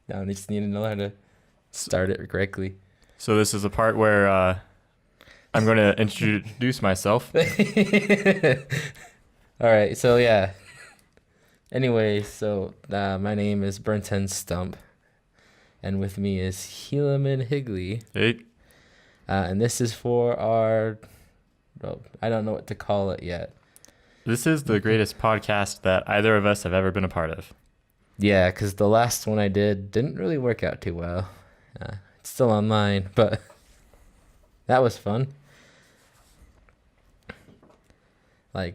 Now I just need to know how to start it correctly. So this is the part where I'm going to introduce myself. All right, so yeah. Anyway, so my name is Brenton Stump, and with me is Helaman Higley. Hey. And this is for our, well, I don't know what to call it yet. This is the greatest podcast that either of us have ever been a part of. Yeah, because the last one I didn't really work out too well. It's still online, but that was fun. I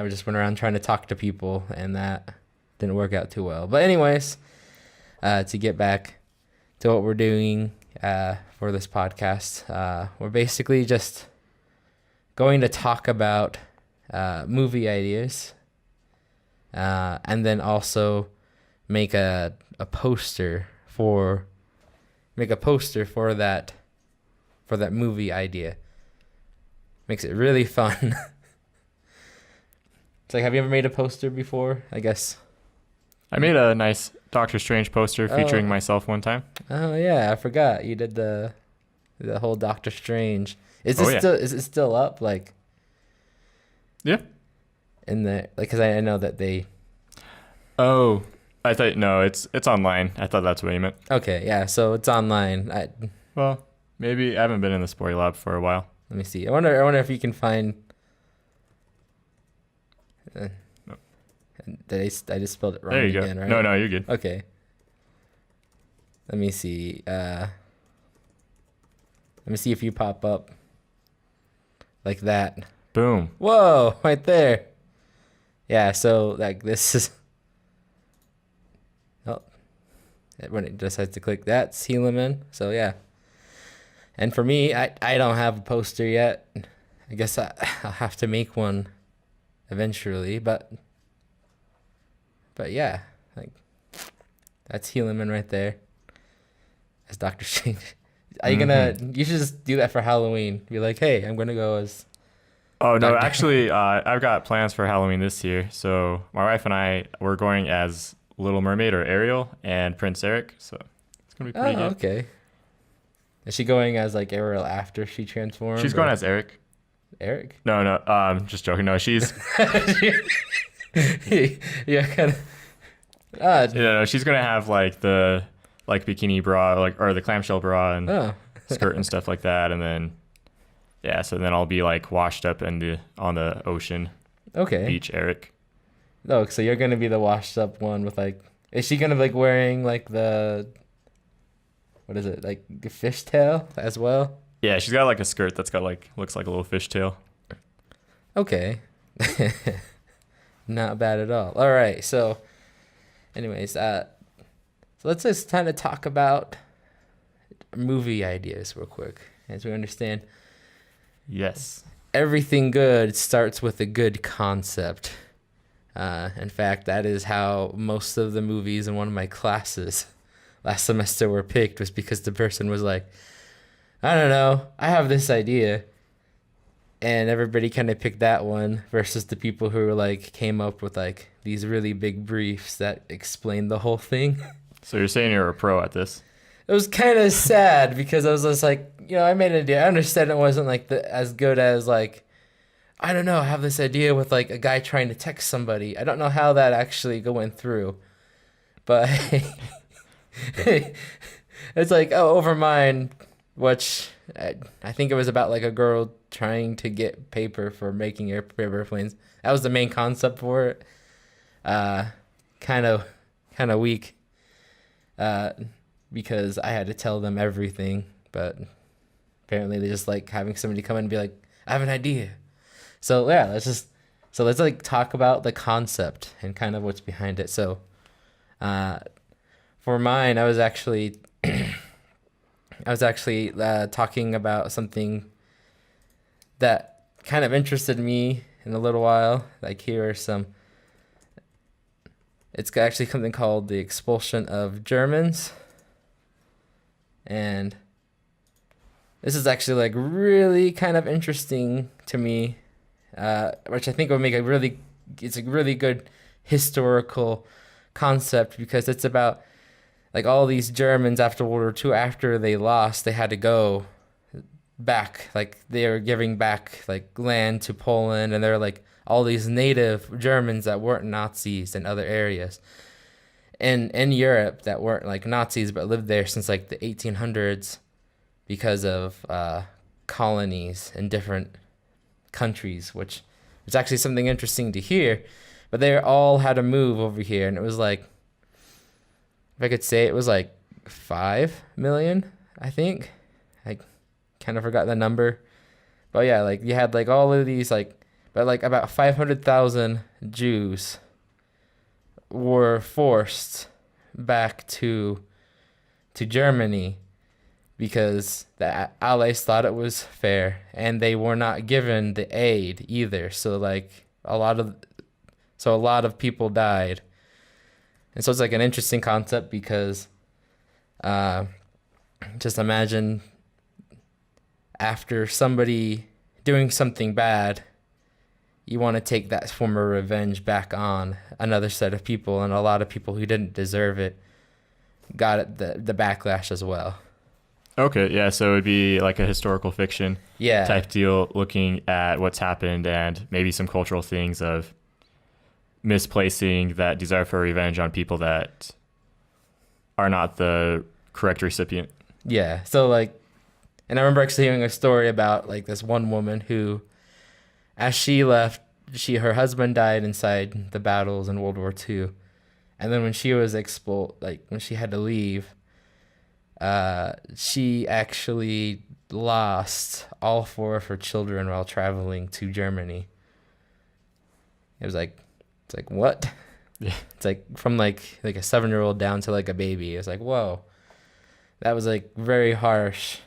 just went around trying to talk to people, and that didn't work out too well. But anyways, to get back to what we're doing for this podcast, we're basically just going to talk about movie ideas, and then also make a poster for that movie idea. Makes it really fun. It's like, have you ever made a poster before? I guess. I made a nice Doctor Strange poster featuring myself one time. Oh yeah, I forgot you did the whole Doctor Strange. Is it still up? Like, yeah. In the because I know that they. Oh, I thought no, it's online. I thought that's what you meant. Okay, yeah. So it's online. Well, maybe I haven't been in the Sporty Lab for a while. Let me see. I wonder if you can find. No. I just spelled it wrong There you again, go. right? No, you're good. Okay. Let me see. Let me see if you pop up like that. Boom. Whoa, right there. Yeah, so like this is. Oh, when it decides to click, that's Helaman. So yeah. And for me, I don't have a poster yet. I guess I'll have to make one eventually, but yeah, like that's Helaman right there. As Doctor Strange. Are you gonna? You should just do that for Halloween. Be like, hey, I'm gonna go as. Oh no, actually, I've got plans for Halloween this year. So my wife and I we're going as Little Mermaid or Ariel and Prince Eric. So it's gonna be pretty good. Okay. Is she going as like Ariel after she transformed? She's going as Eric. Eric? No, just joking. No, she's. Yeah, kind of. No, she's gonna have like the bikini bra, or the clamshell bra and skirt and stuff like that, and then so then I'll be like washed up on the ocean. Okay. Beach Eric. Oh, so you're gonna be the washed up one with like. Is she gonna be like wearing like the? What is it, like the fishtail as well? Yeah, she's got like a skirt that's got looks like a little fishtail. Okay. Not bad at all. All right, so anyways, so let's just kind of talk about movie ideas real quick. As we understand, Yes. everything good starts with a good concept. In fact, that is how most of the movies in one of my classes last semester were picked, was because the person was like, I don't know, I have this idea. And everybody kind of picked that one versus the people who like came up with like these really big briefs that explained the whole thing. So you're saying you're a pro at this? It was kind of sad because I was just like, I made an idea. I understand it wasn't like as good as like, I don't know, I have this idea with like a guy trying to text somebody. I don't know how that actually went through. But it's like, over mine, which I think it was about like a girl trying to get paper for making airplanes. That was the main concept for it. Kind of weak. Because I had to tell them everything, but apparently they just like having somebody come in and be like, I have an idea. So yeah, let's like talk about the concept and kind of what's behind it. So, for mine, I was actually talking about something that kind of interested me in a little while. Like, here are some. It's actually something called the expulsion of Germans. And this is actually like really kind of interesting to me, which I think will make it's a really good historical concept, because it's about like all these Germans after World War II, after they lost, they had to go back. Like they were giving back like land to Poland, and there were like all these native Germans that weren't Nazis in other areas. And in Europe that weren't like Nazis but lived there since like the 1800s because of colonies in different countries, which is actually something interesting to hear. But they all had to move over here, and it was like, if I could say, it was like 5 million, I think. I kind of forgot the number. But yeah, like you had like all of these like, but like about 500,000 Jews were forced back to Germany because the Allies thought it was fair, and they were not given the aid either. So like a lot of people died. And so it's like an interesting concept because just imagine after somebody doing something bad, you want to take that form of revenge back on another set of people, and a lot of people who didn't deserve it got it, the backlash as well. Okay, yeah, so it would be like a historical fiction type deal, looking at what's happened and maybe some cultural things of misplacing that desire for revenge on people that are not the correct recipient. Yeah, so like, and I remember actually hearing a story about like this one woman who, as she left, her husband died inside the battles in World War II. And then when she was when she had to leave, she actually lost all 4 of her children while traveling to Germany. It's like what? Yeah. It's like from like a 7-year-old down to like a baby. It's like, whoa, that was like very harsh.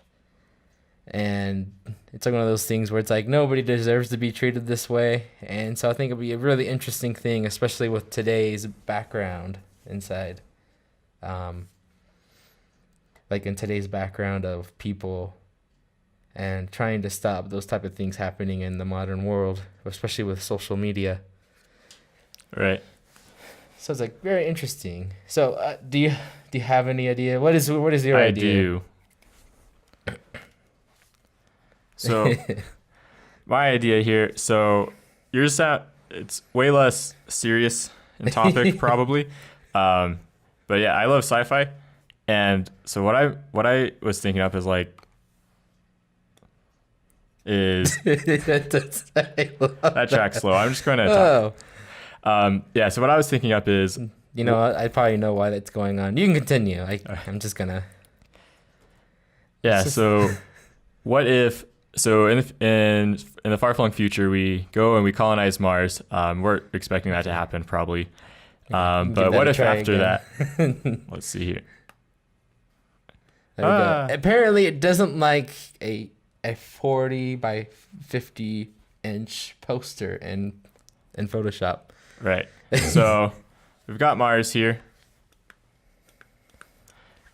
And it's like one of those things where it's like nobody deserves to be treated this way. And so I think it'd be a really interesting thing, especially with today's background inside. Like in today's background of people and trying to stop those type of things happening in the modern world, especially with social media. Right. So it's like very interesting. So do you have any idea? What is your idea? I do. So my idea here, so it's way less serious in topic probably. But yeah, I love sci-fi. And so what I was thinking up is like, that track's slow. I'm just going to talk. Yeah, so what I was thinking up is, you know, I probably know why that's going on. You can continue. I'm just gonna. Yeah. So, what if? So in the far-flung future, we go and we colonize Mars. We're expecting that to happen probably. But what if after that? Let's see here. There we go. Apparently, it doesn't like a 40 by 50 inch poster in Photoshop. Right. So we've got Mars here.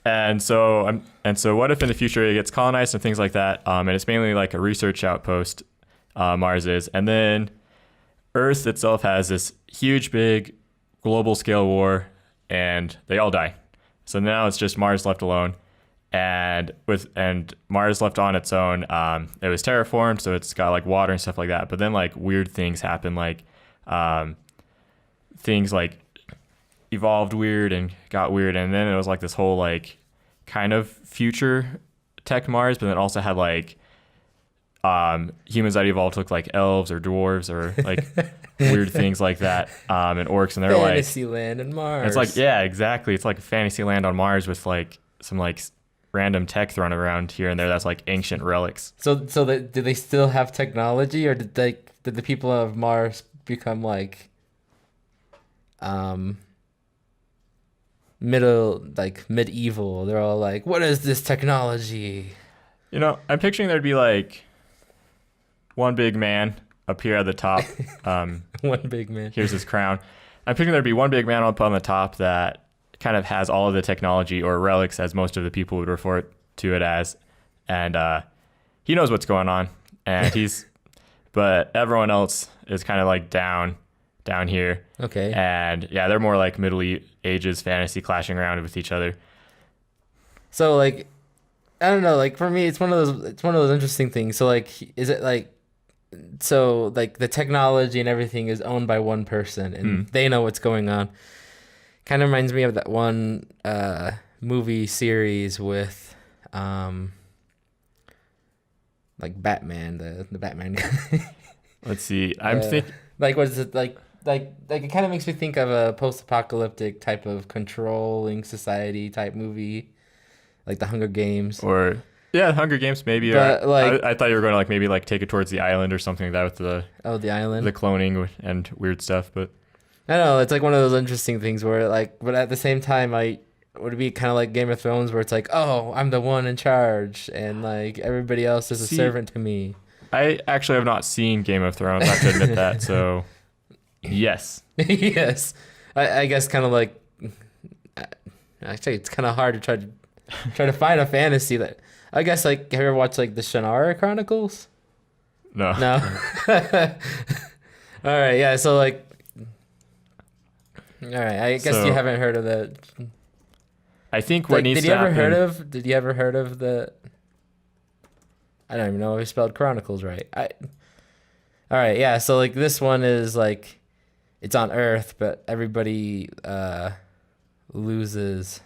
And so what if in the future it gets colonized and things like that? And it's mainly like a research outpost, Mars is. And then Earth itself has this huge, big global scale war, and they all die. So now it's just Mars left alone. And Mars left on its own, it was terraformed, so it's got like water and stuff like that. But then like weird things happen, like things like evolved weird and got weird, and then it was like this whole like kind of future tech Mars, but then also had like humans that evolved to look like elves or dwarves or like weird things like that, and orcs, and they're like Fantasyland and Mars. It's like, yeah, exactly. It's like a fantasy land on Mars with like some like random tech thrown around here and there that's like ancient relics. So do they still have technology, or did the people of Mars become like medieval? They're all like, what is this technology? You know, I'm picturing there'd be like one big man up here at the top. One big man. Here's his crown. I'm picturing there'd be one big man up on the top that kind of has all of the technology, or relics as most of the people would refer to it as. And he knows what's going on, and but everyone else is kind of like down here. Okay. And yeah, they're more like Middle Ages fantasy clashing around with each other. So like, I don't know. Like for me, it's one of those interesting things. So like, is it like, so like the technology and everything is owned by one person and they know what's going on. Kind of reminds me of that one movie series with like Batman, the Batman guy. Let's see. I'm thinking like what is it like it kind of makes me think of a post-apocalyptic type of controlling society type movie, like the Hunger Games. Or yeah, Hunger Games maybe. But, or like, I thought you were going to like maybe like take it towards the island or something like that with the island, the cloning and weird stuff. But I don't know, it's like one of those interesting things where like, but at the same time, would it be kind of like Game of Thrones where it's like, oh, I'm the one in charge and like everybody else is a servant to me. I actually have not seen Game of Thrones. I have to admit that. So yes. Yes. I guess kind of like, actually it's kind of hard to try to find a fantasy that, I guess, like, have you ever watched like the Shannara Chronicles? No. All right, yeah, so like, all right, I guess you haven't heard of the. I think what needs to happen. Did you ever heard of the? I don't even know if I spelled Chronicles right. All right, yeah, so like this one is like, it's on Earth, but everybody loses.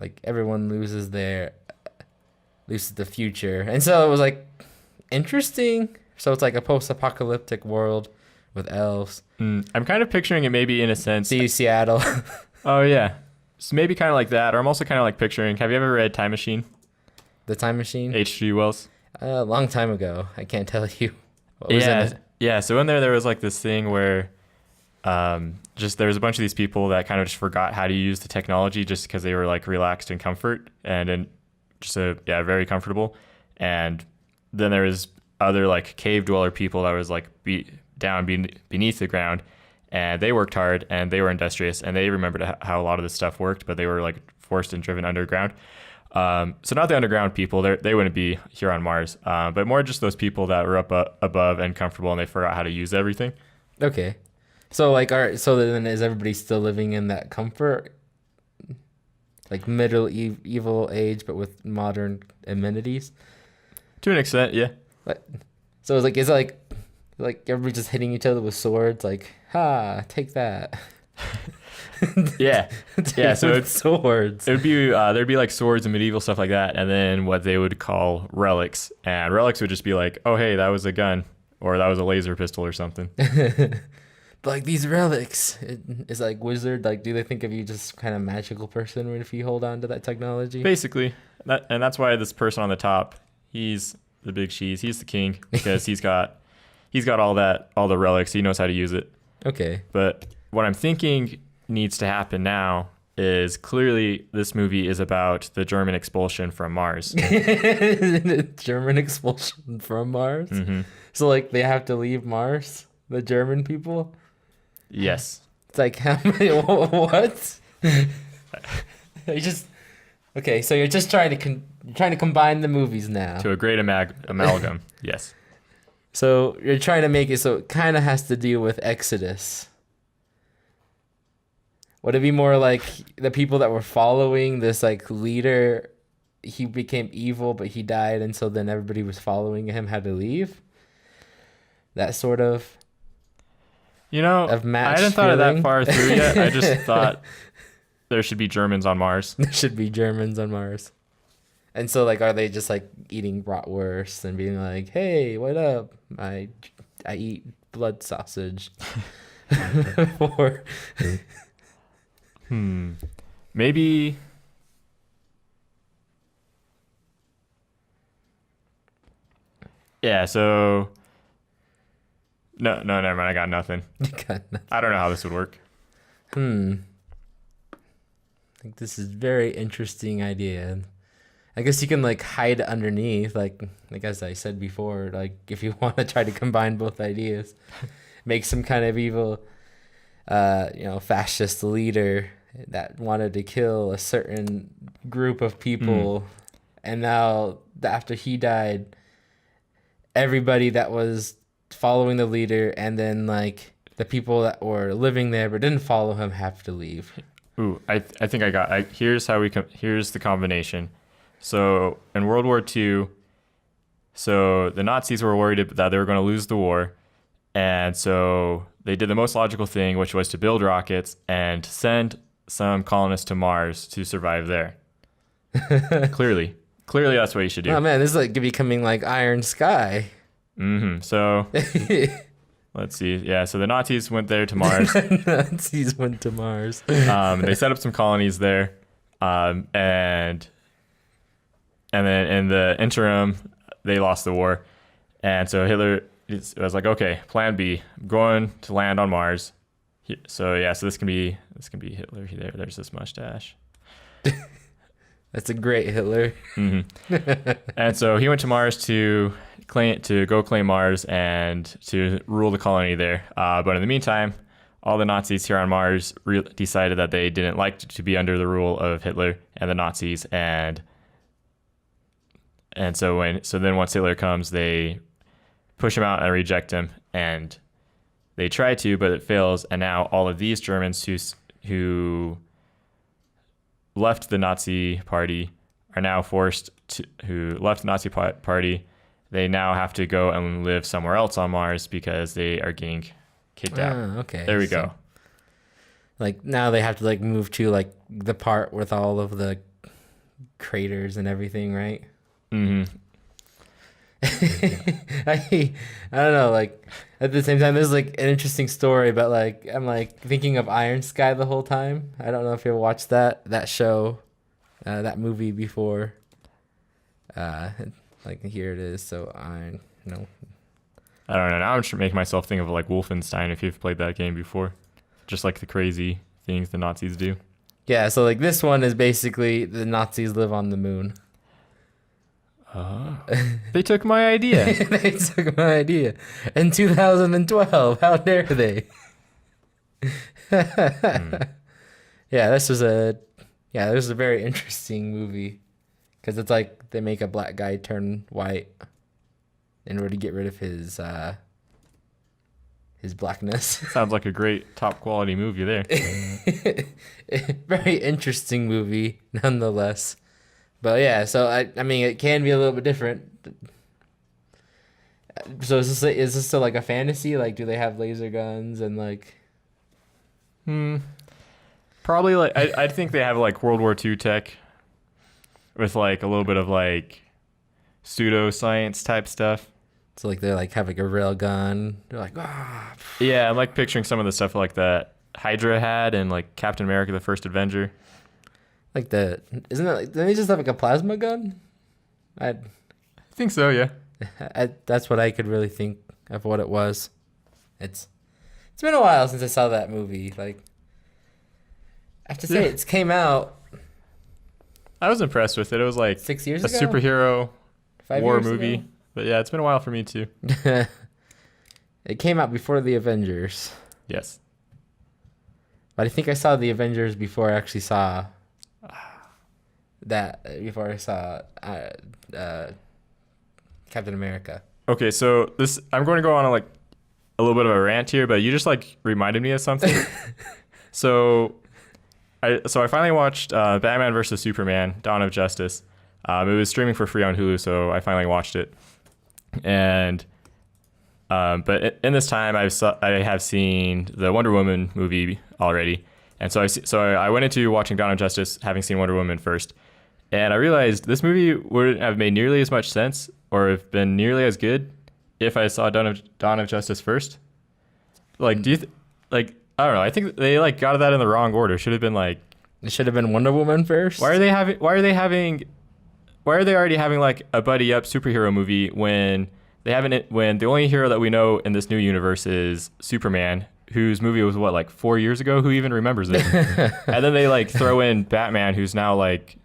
Like everyone loses the future, and so it was like interesting. So it's like a post-apocalyptic world with elves. I'm kind of picturing it maybe in a sense. See Seattle. Oh yeah, so maybe kind of like that. Or I'm also kind of like picturing. Have you ever read Time Machine? The Time Machine. H.G. Wells. A long time ago. I can't tell you. What was in it? Yeah. So in there was like this thing where, just there was a bunch of these people that kind of just forgot how to use the technology just because they were like relaxed in comfort and just very comfortable. And then there was other like cave dweller people that was like down beneath the ground, and they worked hard and they were industrious and they remembered how a lot of this stuff worked, but they were like forced and driven underground. So not the underground people, they wouldn't be here on Mars, but more just those people that were up above and comfortable and they forgot how to use everything. Okay. So like, all right. So then is everybody still living in that comfort, like medieval age, but with modern amenities? To an extent, yeah. So it's like everybody just hitting each other with swords, like, ha, take that. Yeah. Yeah, so it's swords. It would be there'd be like swords and medieval stuff like that, and then what they would call relics. And relics would just be like, oh hey, that was a gun, or that was a laser pistol or something. But like these relics, it's like wizard, like do they think of you just kind of magical person if you hold on to that technology? Basically. And that's why this person on the top, he's the big cheese. He's the king because he's got all the relics. He knows how to use it. Okay. But what I'm thinking needs to happen now is clearly this movie is about the German expulsion from Mars. German expulsion from Mars? Mm-hmm. So like they have to leave Mars, the German people? Yes. It's like how many? What? Okay. So you're just trying to combine the movies now to a great amalgam. Yes. So you're trying to make it so it kind of has to deal with Exodus. Would it be more like the people that were following this like leader? He became evil, but he died, and so then everybody was following him had to leave. That sort of. I hadn't thought of that far through yet. I just thought there should be Germans on Mars. There should be Germans on Mars. And so, like, are they just, like, eating bratwurst and being like, hey, what up? I eat blood sausage. Or... Maybe... Yeah, so... No, never mind. I got nothing. I don't know how this would work. I think this is a very interesting idea. I guess you can like hide underneath, like as I said before, like if you want to try to combine both ideas, make some kind of evil, fascist leader that wanted to kill a certain group of people, and now after he died, everybody that was following the leader and then like the people that were living there but didn't follow him have to leave. Ooh, I think I got. Here's how here's the combination. So in World War II, so the Nazis were worried that they were going to lose the war, and so they did the most logical thing, which was to build rockets and send some colonists to Mars to survive there. Clearly, that's what you should do. Oh man, this is like becoming like Iron Sky. So let's see. Yeah, so the Nazis went there to Mars. Nazis went to Mars. They set up some colonies there, and then in the interim, they lost the war, and so Hitler was like, okay, Plan B, I'm going to land on Mars. So yeah, so this can be Hitler. There's this mustache. That's a great Hitler. And so he went to Mars to go claim Mars and to rule the colony there. But in the meantime, all the Nazis here on Mars decided that they didn't like to be under the rule of Hitler and the Nazis, and so then once Hitler comes, they push him out and reject him, and they try to, but it fails. And now all of these Germans who left the Nazi party are now who left the Nazi party. They now have to go and live somewhere else on Mars because they are getting kicked out. Okay. There we go. Like now they have to like move to like the part with all of the craters and everything, right? I don't know, like at the same time there's like an interesting story, but like I'm like thinking of Iron Sky the whole time. I don't know if you ever watched that show, that movie before. Like here it is. So I don't know. Now I'm making myself think of like Wolfenstein, if you've played that game before. Just like the crazy things the Nazis do. Yeah, so like this one is basically the Nazis live on the moon. They took my idea. They took my idea in 2012. How dare they? Yeah, this was a very interesting movie because it's like they make a black guy turn white in order to get rid of his blackness. Sounds like a great top quality movie there. Very interesting movie nonetheless. But yeah, so I mean it can be a little bit different. So is this still like a fantasy? Like, do they have laser guns and like? Probably like I think they have like World War II tech, with like a little bit of like pseudoscience type stuff. So like they're like having a real gun. They're like Yeah, I'm like picturing some of the stuff like that Hydra had in like Captain America: The First Avenger. Like didn't they just have like a plasma gun? I think so, yeah. That's what I could really think of what it was. It's been a while since I saw that movie. Like, I have to say, it came out. I was impressed with it. It was like 6 years ago? A superhero 5 war years movie. Ago? But yeah, it's been a while for me too. It came out before the Avengers. Yes. But I think I saw the Avengers before I actually saw Captain America. Okay, so I'm going to go on a little bit of a rant here, but you just like reminded me of something. So I finally watched Batman vs Superman: Dawn of Justice. It was streaming for free on Hulu, so I finally watched it. And but in this time, I have seen the Wonder Woman movie already, and so I went into watching Dawn of Justice having seen Wonder Woman first. And I realized this movie wouldn't have made nearly as much sense or have been nearly as good if I saw Dawn of Justice first. Like, I don't know. I think they like got that in the wrong order. It should have been like. It should have been Wonder Woman first. Why are they already having like a buddy up superhero movie when the only hero that we know in this new universe is Superman, whose movie was like 4 years ago? Who even remembers it? And then they like throw in Batman, who's now like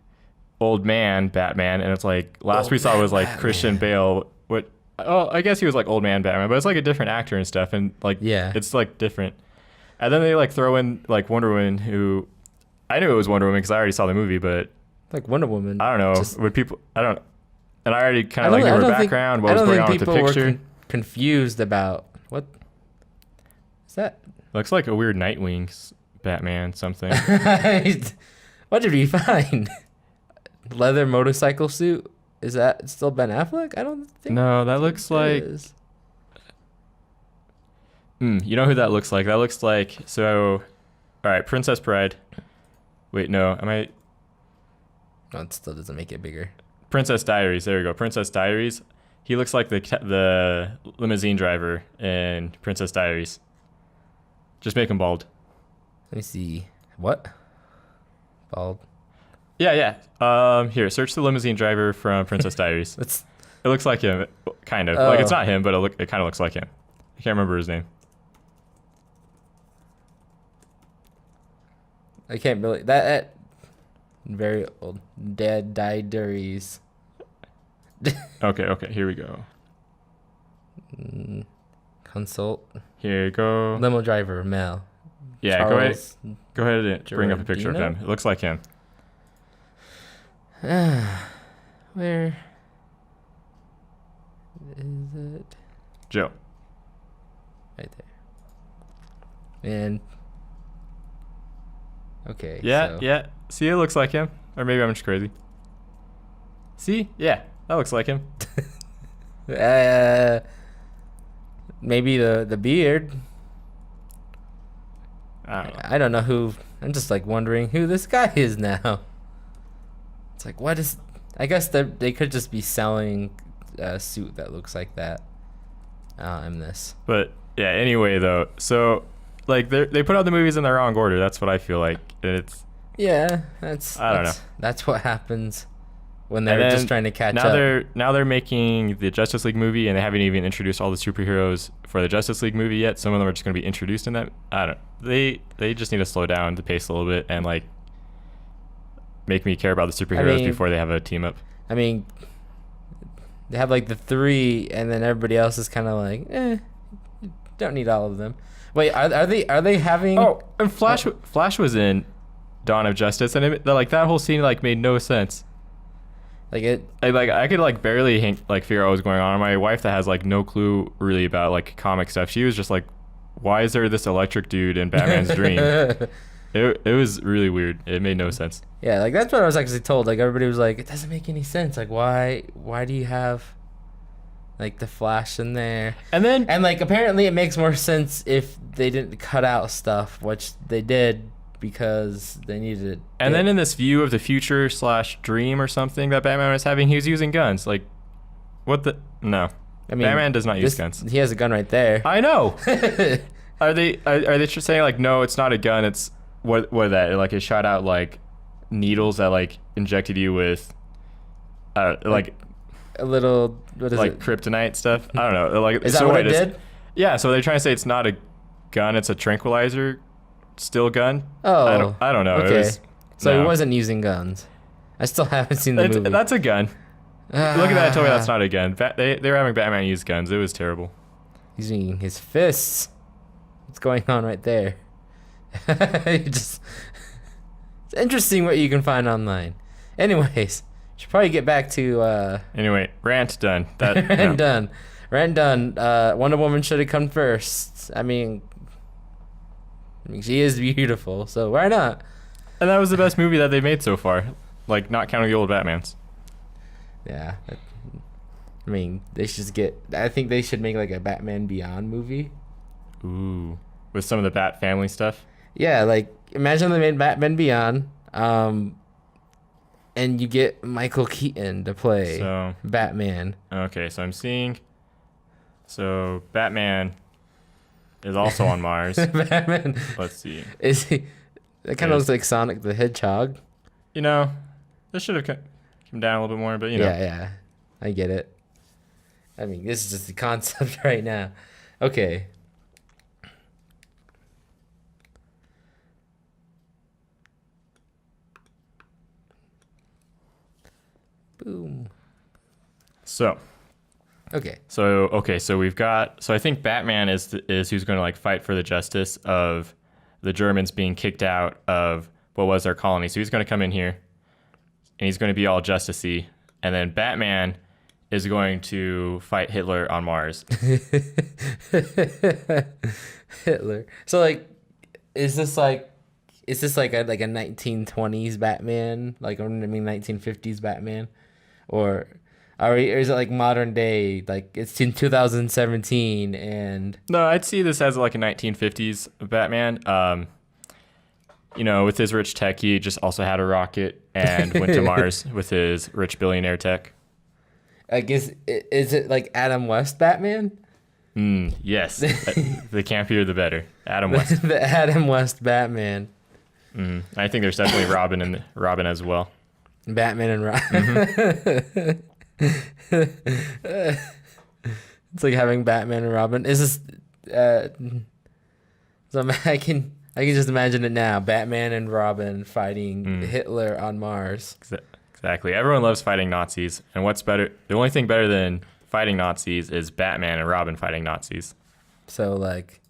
old man Batman, and it's like last we saw was like Batman. Christian Bale. I guess he was like old man Batman, but it's like a different actor and stuff, and like it's like different. And then they like throw in like Wonder Woman, who I knew it was Wonder Woman because I already saw the movie, but like Wonder Woman, I don't know. And I already kind of like knew her background, what was going on with the picture. Were confused about what is that? Looks like a weird Nightwing Batman something. What did we find? Leather motorcycle suit? Is that still Ben Affleck? I don't think. No, that looks like. You know who that looks like? That looks like all right, Princess Bride. Wait, no, am I? No, it still doesn't make it bigger. Princess Diaries. There we go. Princess Diaries. He looks like the limousine driver in Princess Diaries. Just make him bald. Let me see. What? Bald. Yeah. Here, search the limousine driver from Princess Diaries. It looks like him, kind of. Oh. Like it's not him, but it kind of looks like him. I can't remember his name. I can't believe that. Very old. Dead Diaries. Okay. Here we go. Consult. Here you go. Limo driver, Mel. Yeah, Charles go ahead and bring up a picture of Giordino? him. It looks like him. Where is it? Joe. Right there. And okay. Yeah. See, it looks like him. Or maybe I'm just crazy. See? Yeah, that looks like him. Maybe the beard. I don't know. I don't know who. I'm just like wondering who this guy is now. It's like, what is? I guess they could just be selling a suit that looks like that. In this. But yeah, anyway though, so like they put out the movies in the wrong order. That's what I feel like. It's Yeah, I don't know. That's what happens when they're just trying to catch up. Now they're making the Justice League movie, and they haven't even introduced all the superheroes for the Justice League movie yet. Some of them are just going to be introduced in that. I don't. They just need to slow down the pace a little bit and like make me care about the superheroes before they have a team up. I mean, they have like the three, and then everybody else is kind of like, don't need all of them. Wait, are they having? Oh, and Flash was in Dawn of Justice, and like that whole scene like made no sense. I could like barely figure out what was going on. My wife that has like no clue really about like comic stuff, she was just like, why is there this electric dude in Batman's dream? It was really weird. It made no sense. Yeah, like that's what I was actually told. Like everybody was like, it doesn't make any sense. Like why do you have like the Flash in there? And like apparently it makes more sense if they didn't cut out stuff, which they did because they needed it. And then in this view of the future / dream or something that Batman was having, he was using guns. Like, what the? No. I mean, Batman does not use guns. He has a gun right there. I know. Are they just saying like, no, it's not a gun. It's what that like it shot out like needles that like injected you with like a little what is like it? Kryptonite stuff. I don't know. Like is that what it did? Yeah. So they're trying to say it's not a gun. It's a tranquilizer. Still gun? Oh, I don't know. Okay, so he wasn't using guns. I still haven't seen the movie. That's a gun. Look at that and tell me that's not a gun. They were having Batman use guns. It was terrible. He's using his fists. What's going on right there? It's interesting what you can find online. Anyways, should probably get back to. Anyway, rant done. Rant done. Wonder Woman should have come first. I mean, she is beautiful, so why not? And that was the best movie that they made so far. Like, not counting the old Batmans. Yeah. I mean, they should I think they should make like a Batman Beyond movie. Ooh. With some of the Bat family stuff? Yeah, like, imagine they made Batman Beyond, and you get Michael Keaton to play Batman. Okay, so I'm seeing... So, Batman... is also on Mars. Batman. Let's see. Is he? That kind of looks like Sonic the Hedgehog. You know, this should have come down a little bit more, but you know. Yeah, I get it. I mean, this is just the concept right now. Okay. Boom. So we've got. So I think Batman is who's going to like fight for the justice of the Germans being kicked out of what was their colony. So he's going to come in here, and he's going to be all justice-y, and then Batman is going to fight Hitler on Mars. Hitler. So like, is this like is this like a 1920s Batman, like, I mean 1950s Batman, or or is it like modern day, like it's in 2017 and No, I'd see this as like a 1950s Batman. With his rich tech, he just also had a rocket and went to Mars with his rich billionaire tech. I guess, is it like Adam West Batman? Yes. The campier, the better. Adam West. The Adam West Batman. I think there's definitely Robin as well. Batman and Robin. It's like having Batman and Robin. Is this? So I can just imagine it now. Batman and Robin fighting Hitler on Mars. Exactly. Everyone loves fighting Nazis, and what's better? The only thing better than fighting Nazis is Batman and Robin fighting Nazis. So, like,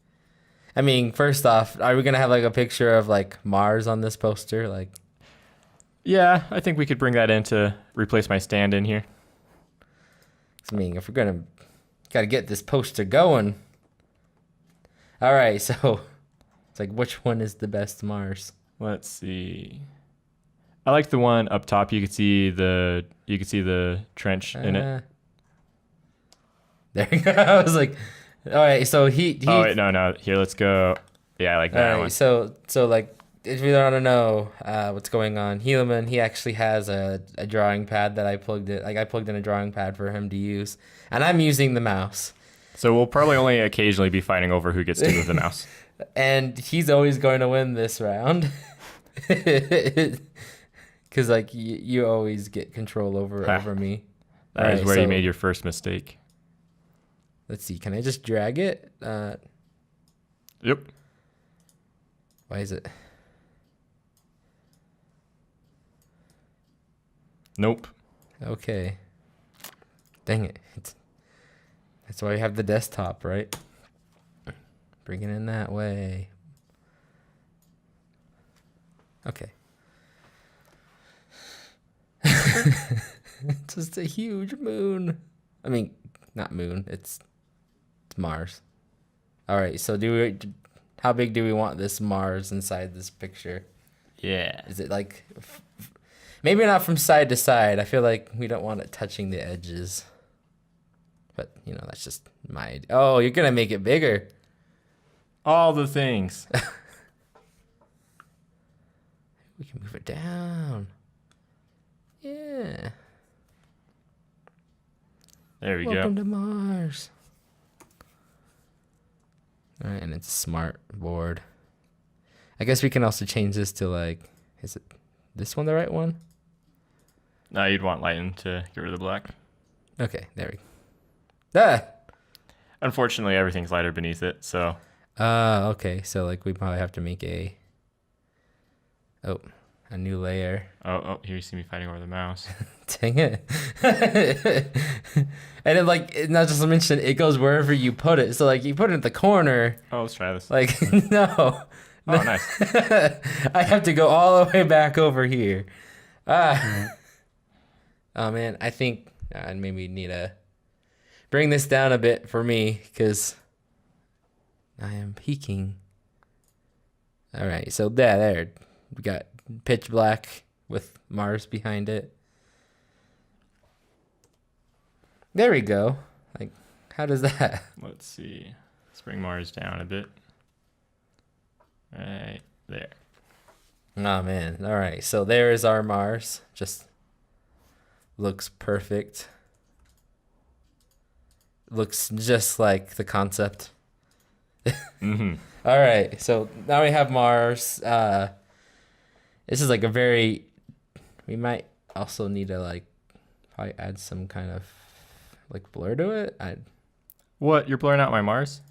I mean, first off, are we gonna have like a picture of like Mars on this poster? Like, yeah, I think we could bring that in to replace my stand in here. I mean, if we're gotta get this poster going. All right, so it's like, which one is the best Mars? Let's see. I like the one up top. You could see the trench in it. There you go. I was like, all right, so he Oh wait, no. Here, let's go. Yeah, I like that one. So like, if you don't know what's going on, Helaman, he actually has a drawing pad that I plugged in a drawing pad for him to use, and I'm using the mouse. So we'll probably only occasionally be fighting over who gets to move the mouse. And he's always going to win this round. Because, like, you always get control over me. That is where you made your first mistake. Let's see. Can I just drag it? Yep. Why is it? Nope. Okay. Dang it. That's why you have the desktop, right? Bring it in that way. Okay. It's just a huge moon. I mean, not moon. It's Mars. All right. So how big do we want this Mars inside this picture? Yeah. Is it like, maybe not from side to side. I feel like we don't want it touching the edges. But, that's just my idea. Oh, you're going to make it bigger. All the things. We can move it down. Yeah. There we go. Welcome to Mars. All right, and it's a smart board. I guess we can also change this to like, is it this one the right one? No, you'd want lighten to get rid of the black. Okay, there we go. Ah! Unfortunately, everything's lighter beneath it, so. Okay, so like we probably have to make a new layer. Oh, here you see me fighting over the mouse. Dang it. And it, not just to mention, it goes wherever you put it. So like you put it in the corner. Oh, let's try this. Like, no. Oh, nice. I have to go all the way back over here. Oh man, I think I maybe need to bring this down a bit for me because I am peeking. All right, so there we got pitch black with Mars behind it. There we go. Like, how does that? Let's see. Let's bring Mars down a bit. Right there. Oh man. All right. So there is our Mars. Just looks perfect. Looks just like the concept. Mm-hmm. All right. So now we have Mars. This is like a very. We might also need to like probably add some kind of like blur to it. What? You're blurring out my Mars?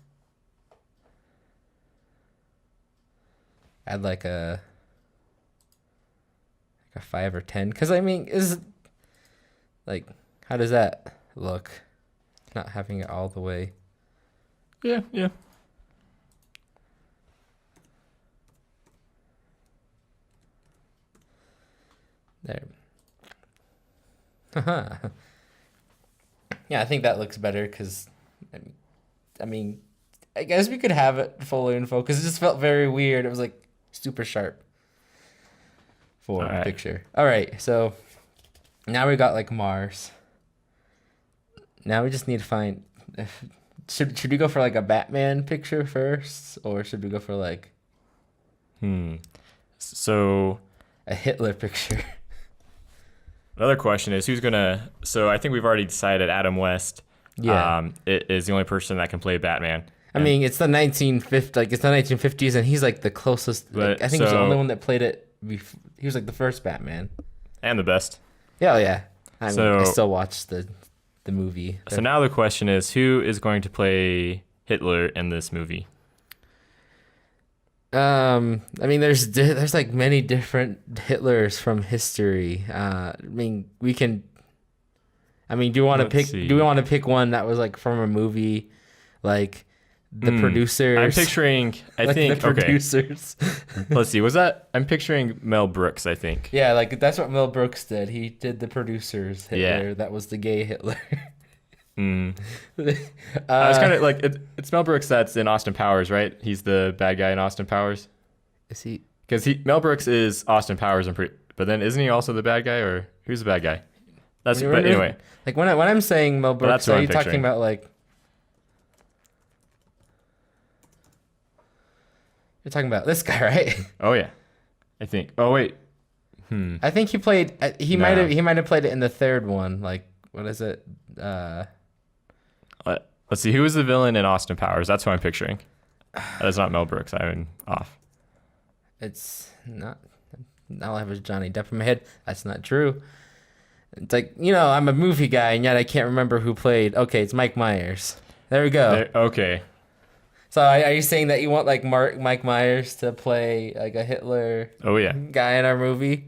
Add like a 5 or 10, because I mean, is like, how does that look? Not having it all the way. Yeah. There. Yeah, I think that looks better because, I mean, I guess we could have it fully in focus. It just felt very weird. It was like super sharp. for a picture. All right, so now we got like Mars. Now we just need to find. Should we go for like a Batman picture first, or should we go for like? So a Hitler picture. Another question is who's gonna. So I think we've already decided Adam West. Yeah. It is the only person that can play Batman. I mean, it's the 1950s. Like it's the 1950s, and he's like the closest. Like, I think he's the only one that played it. He was like the first Batman. And the best. Yeah, yeah. I still watch the movie. So now the question is, who is going to play Hitler in this movie? I mean, there's like many different Hitlers from history. I mean, we can. I mean, do we want to pick one that was like from a movie, like the producers? I'm picturing. I think the producers. Okay. Let's see. I'm picturing Mel Brooks. I think. Yeah, like that's what Mel Brooks did. He did the producers Hitler. Yeah. That was the gay Hitler. I was kind of like it's Mel Brooks that's in Austin Powers, right? He's the bad guy in Austin Powers. Is he? Because Mel Brooks is Austin Powers, but then isn't he also the bad guy, or who's the bad guy? But anyway, like when I'm saying Mel Brooks, are you talking about like? You're talking about this guy, right? Oh yeah, I think. Oh wait. I think he played. He might have played it in the third one. Like what is it? Let's see. Who was the villain in Austin Powers? That's who I'm picturing. That is not Mel Brooks. I'm off. It's not. All I have is Johnny Depp in my head. That's not true. It's like, I'm a movie guy, and yet I can't remember who played. Okay, it's Mike Myers. There we go. Okay. So are you saying that you want like Mike Myers to play like a Hitler? Oh yeah. Guy in our movie.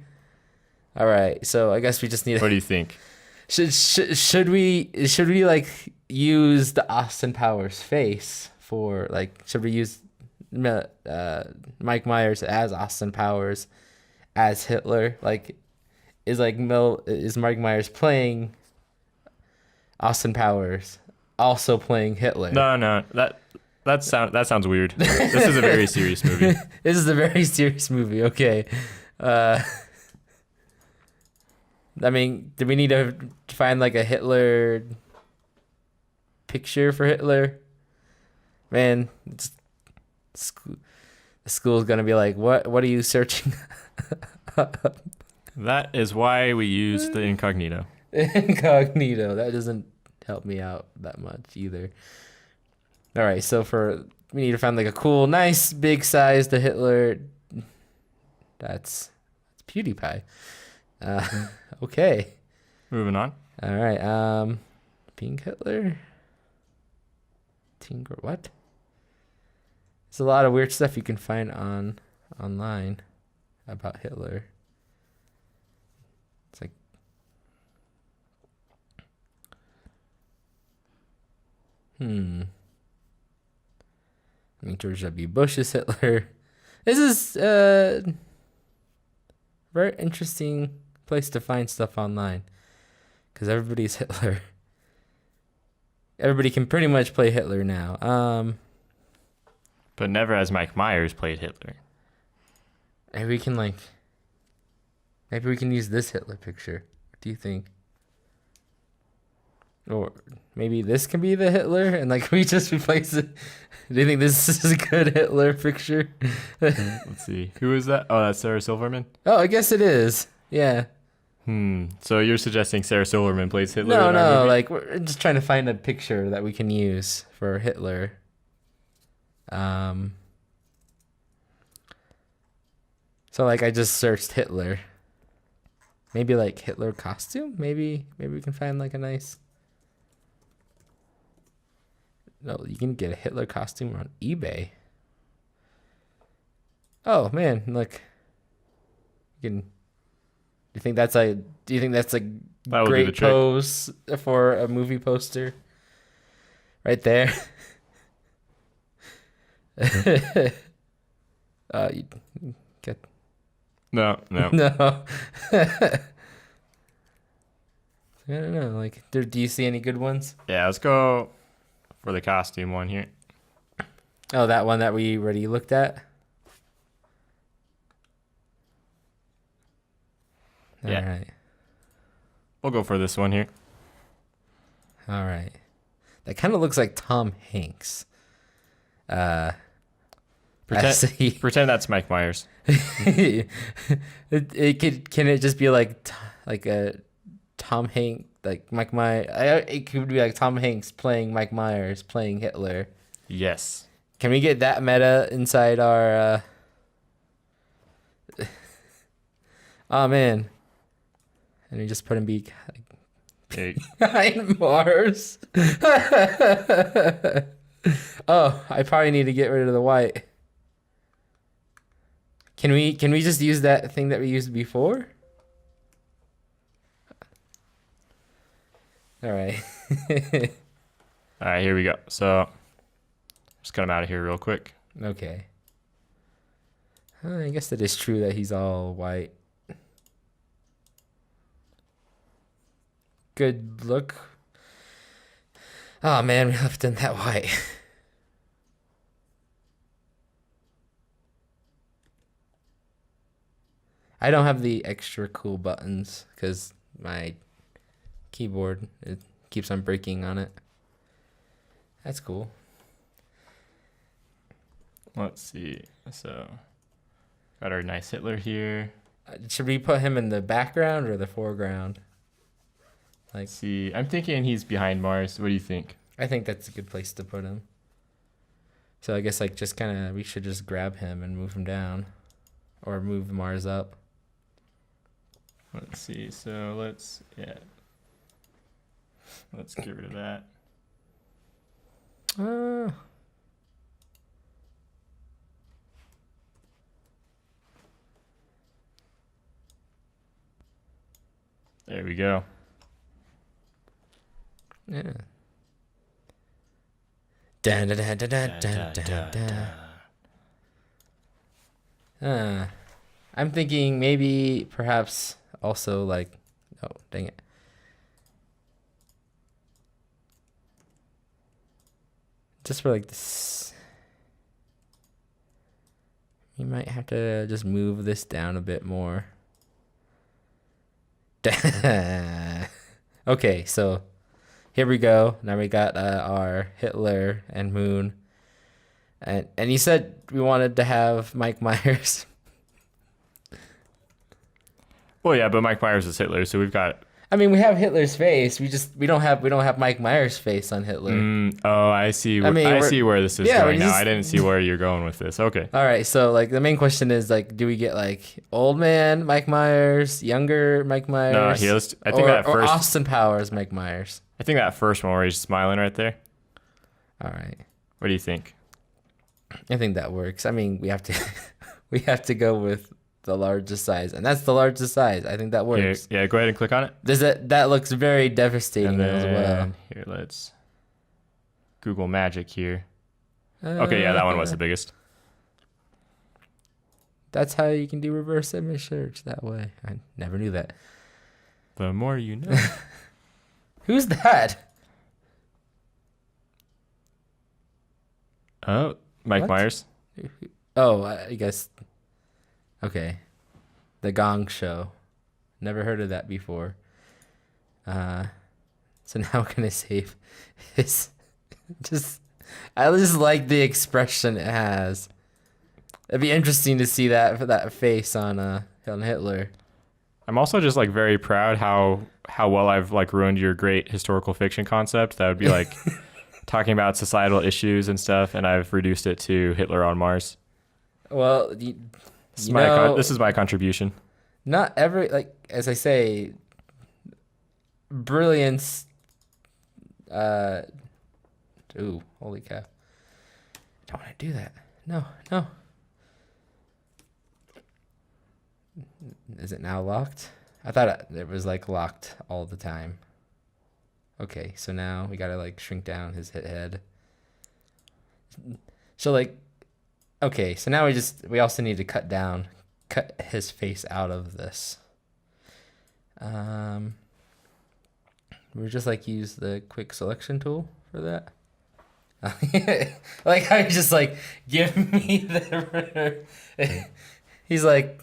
All right. So I guess we just need. What do you think? Should we like use the Austin Powers face for like? Should we use Mike Myers as Austin Powers as Hitler? Like, is Mike Myers playing Austin Powers also playing Hitler? No, that sounds weird. This is a very serious movie. This is a very serious movie. Okay. I mean, do we need to find like a Hitler picture for Hitler? Man, the school's gonna be like, what are you searching? That is why we use the incognito. Incognito. That doesn't help me out that much either. All right, so we need to find like a cool, nice, big size to Hitler. That's PewDiePie. Okay. Moving on. All right. Pink Hitler. What? There's a lot of weird stuff you can find online about Hitler. It's like I mean, George W. Bush is Hitler. This is very interesting place to find stuff online because everybody's Hitler. Everybody can pretty much play Hitler now. But never has Mike Myers played Hitler. Maybe we can use this Hitler picture. What do you think? Or maybe this can be the Hitler and like we just replace it. Do you think this is a good Hitler picture? Let's see. Who is that? Oh, that's Sarah Silverman? Oh, I guess it is. Yeah. So you're suggesting Sarah Silverman plays Hitler? No, like we're just trying to find a picture that we can use for Hitler. So like I just searched Hitler. Maybe like Hitler costume? Maybe we can find like a nice. No, you can get a Hitler costume on eBay. Oh man, look. Do you think that's a great pose for a movie poster? Right there. You get No. No. I don't know. Like, do you see any good ones? Yeah, let's go for the costume one here. Oh, that one that we already looked at? All right. We'll go for this one here. All right. That kind of looks like Tom Hanks. Pretend that's Mike Myers. Can it just be like a Tom Hanks, like Mike Myers? It could be like Tom Hanks playing Mike Myers playing Hitler. Yes. Can we get that meta inside our? Oh man. And we just put him behind Mars. Oh, I probably need to get rid of the white. Can we just use that thing that we used before? All right. All right, here we go. So, just cut him out of here real quick. Okay. I guess it is true that he's all white. Good look. Oh man, we left him that white. I don't have the extra cool buttons because my keyboard, it keeps on breaking on it. That's cool. Let's see. So, got our nice Hitler here. Should we put him in the background or the foreground? Like, see, I'm thinking he's behind Mars. What do you think? I think that's a good place to put him. So I guess like just kind of we should just grab him and move him down, or move Mars up. Let's see. So let's get rid of that. There we go. Yeah. Dun, dun, dun, dun, dun, dun, dun, dun. I'm thinking maybe perhaps also like, oh dang it. Just for like this, you might have to just move this down a bit more. Okay, so here we go. Now we got our Hitler and Moon. And you said we wanted to have Mike Myers. Well, yeah, but Mike Myers is Hitler, so we've got. I mean, we have Hitler's face. We don't have Mike Myers' face on Hitler. Oh, I see. I see where this is going now. I didn't see where you're going with this. Okay. All right. So, like, the main question is, like, do we get like old man Mike Myers, younger Mike Myers? No, I think that or first. Austin Powers Mike Myers. I think that first one where he's smiling right there. All right. What do you think? I think that works. I mean, we have to go with the largest size, and that's the largest size. I think that works. Yeah, go ahead and click on it. That looks very devastating as well. Here, let's Google Magic here. Okay, yeah, that one was the biggest. That's how you can do reverse image search that way. I never knew that. The more you know. Who's that? Oh, Mike Myers. Oh, I guess. Okay. The Gong Show. Never heard of that before. So now we're gonna save his. I just like the expression it has. It'd be interesting to see that face on Hitler. I'm also just like very proud how well I've like ruined your great historical fiction concept. That would be like talking about societal issues and stuff, and I've reduced it to Hitler on Mars. Well, this is my contribution. Not every, like, as I say, brilliance. Ooh, holy cow! Don't want to do that. No. Is it now locked? I thought it was like locked all the time. Okay, so now we gotta like shrink down his head. So like, okay, so now we also need to cut his face out of this. We just like use the quick selection tool for that. Like how he just like give me the. He's like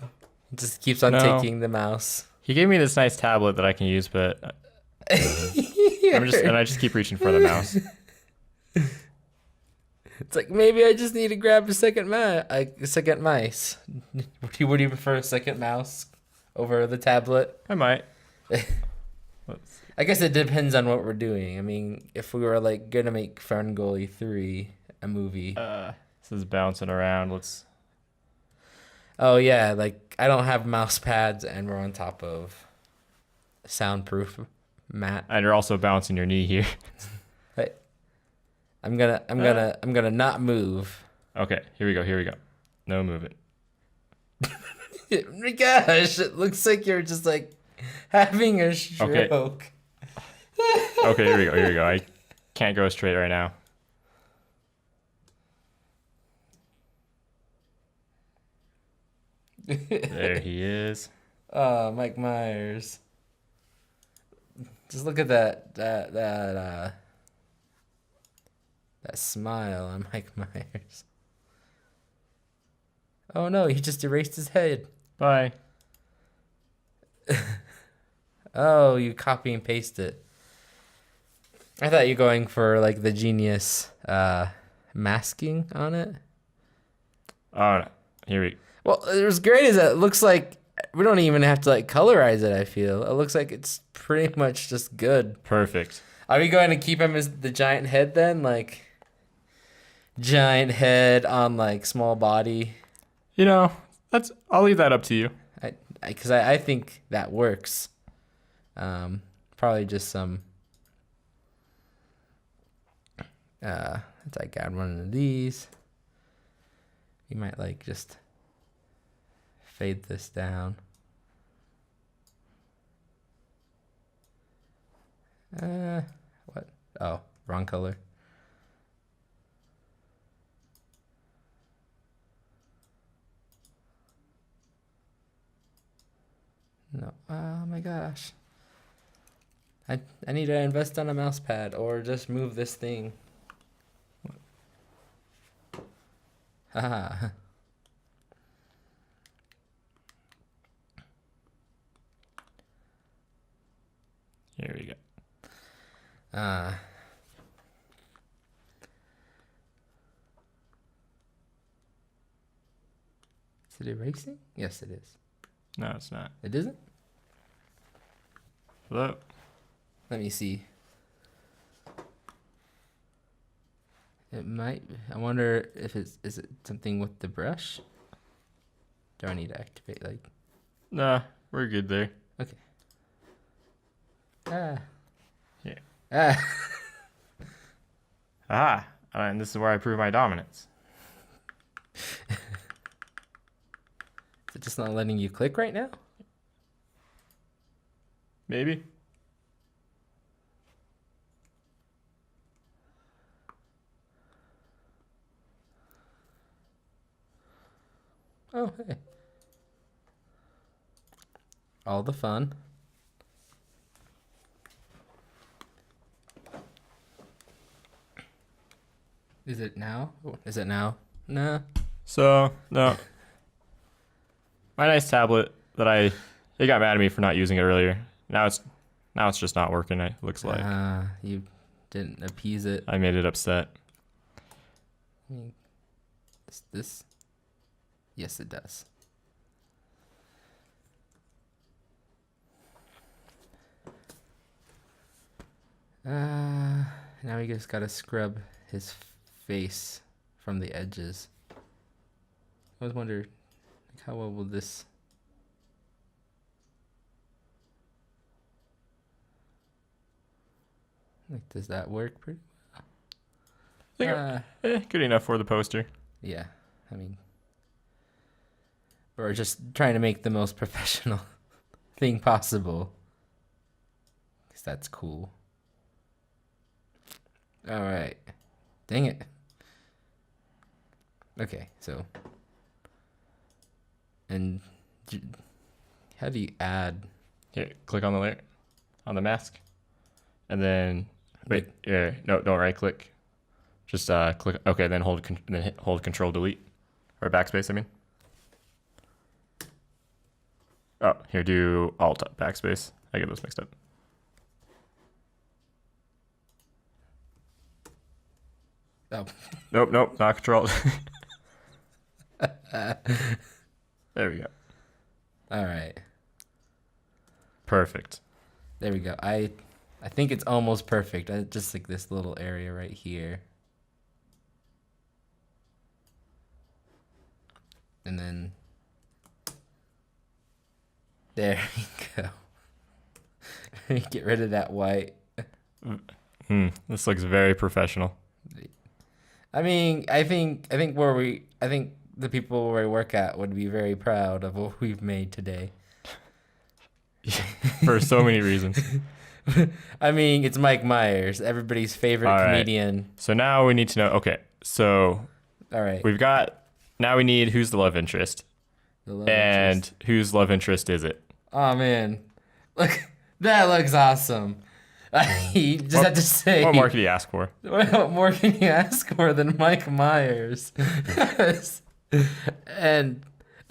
just keeps on taking the mouse. He gave me this nice tablet that I can use, but I just keep reaching for the mouse. It's like maybe I just need to grab a second mice. Would you prefer a second mouse over the tablet? I might. I guess it depends on what we're doing. I mean, if we were like gonna make Ferngully 3 a movie. This is bouncing around. Let's. Oh yeah, like I don't have mouse pads, and we're on top of a soundproof mat. And you're also bouncing your knee here. I'm gonna not move. Okay, here we go. No moving. Gosh, it looks like you're just like having a stroke. Okay, here we go. I can't go straight right now. There he is. Oh, Mike Myers. Just look at that smile on Mike Myers. Oh no, he just erased his head. Bye. Oh, you copy and paste it. I thought you were going for like the genius masking on it. Oh, no. Here we go. Well, what's great is that it looks like we don't even have to like colorize it, I feel. It looks like it's pretty much just good. Perfect. Are we going to keep him as the giant head then? Like giant head on like small body? You know, I'll leave that up to you. Because I think that works. Probably just some. Let's like add one of these. You might like just fade this down. What? Oh, wrong color. No. Oh my gosh. I need to invest on a mouse pad or just move this thing. Haha. Here we go. Is it erasing? Yes, it is. No, it's not. It isn't? Hello? Let me see. It might. I wonder if is it something with the brush? Do I need to activate like? Nah, we're good there. Okay. Yeah. And this is where I prove my dominance. Is it just not letting you click right now? Maybe. Oh, hey. All the fun. Is it now? Is it now? Nah. So, no. My nice tablet that it got mad at me for not using it earlier. Now it's just not working, it looks like. You didn't appease it. I made it upset. I mean, this? Yes, it does. Now we just gotta scrub his face from the edges. I was wondering, like, how well will this? Like, does that work pretty well? Good enough for the poster. Yeah, I mean, we're just trying to make the most professional thing possible. Because that's cool. All right. Dang it. Okay, so. And how do you add? Here, click on the layer, on the mask. And then, wait, yeah, no, don't right click. Just click, okay, then hold Control Delete. Or backspace, I mean. Oh, here, do Alt backspace. I get those mixed up. Oh. Nope, not Control. There we go. All right. Perfect. There we go. I think it's almost perfect. Just like this little area right here. And then there you go. Get rid of that white. This looks very professional. I mean, I think the people where I work at would be very proud of what we've made today. For so many reasons. I mean, it's Mike Meyers, everybody's favorite comedian. Right. So now we need to know. Okay, so all right, now we need who's the love interest, whose love interest is it? Oh man, look, that looks awesome. You just have to say. What more can you ask for? What more can you ask for than Mike Meyers? And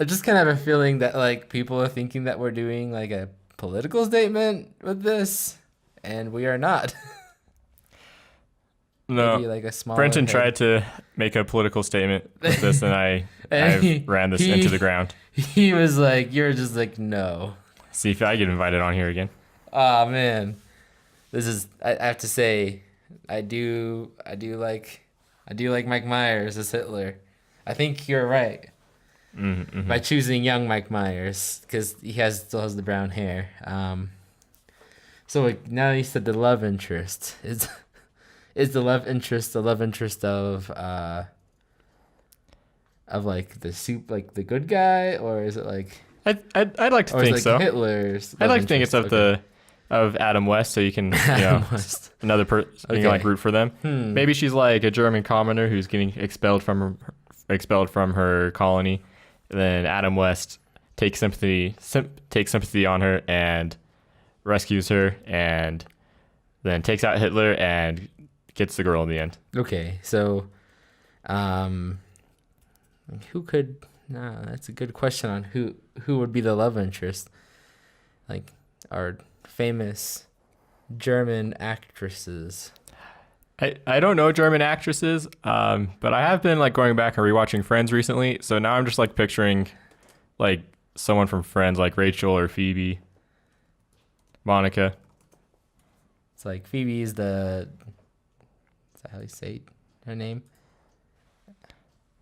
I just kind of have a feeling that like people are thinking that we're doing like a political statement with this, and we are not. No, maybe like a smaller Brenton head. tried to make a political statement with this, and I ran this into the ground. He was like, "You're just like no." See if I get invited on here again. Oh man, this is. I have to say, I do like Mike Myers as Hitler. I think you're right. Mm-hmm. By choosing young Mike Myers, because he still has the brown hair. So like, now you said the love interest is the love interest of like the like the good guy, or is it like I'd like to think so. Hitler's. I'd like to think it's of Adam West, so you can another person you can like root for them. Maybe she's like a German commoner who's getting expelled from her colony. Then Adam West takes sympathy on her and rescues her, and then takes out Hitler and gets the girl in the end. Okay, so, who could? That's a good question on who would be the love interest. Like our famous German actresses. I don't know German actresses, but I have been like going back and rewatching Friends recently. So now I'm just like picturing like someone from Friends, like Rachel or Phoebe, Monica. It's like Phoebe is the. Is that how you say her name?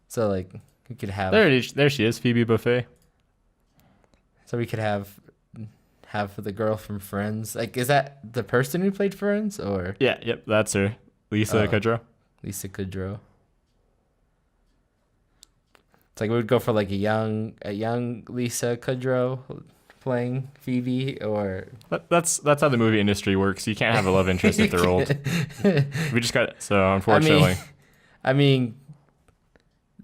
So like we could have. There she is, Phoebe Buffet. So we could have the girl from Friends. Like, is that the person who played Friends, or? Yeah, yep, that's her. Lisa Kudrow. Lisa Kudrow. It's like we would go for like a young Lisa Kudrow playing Phoebe, or that's how the movie industry works. You can't have a love interest if they're old. We just got unfortunately. I mean,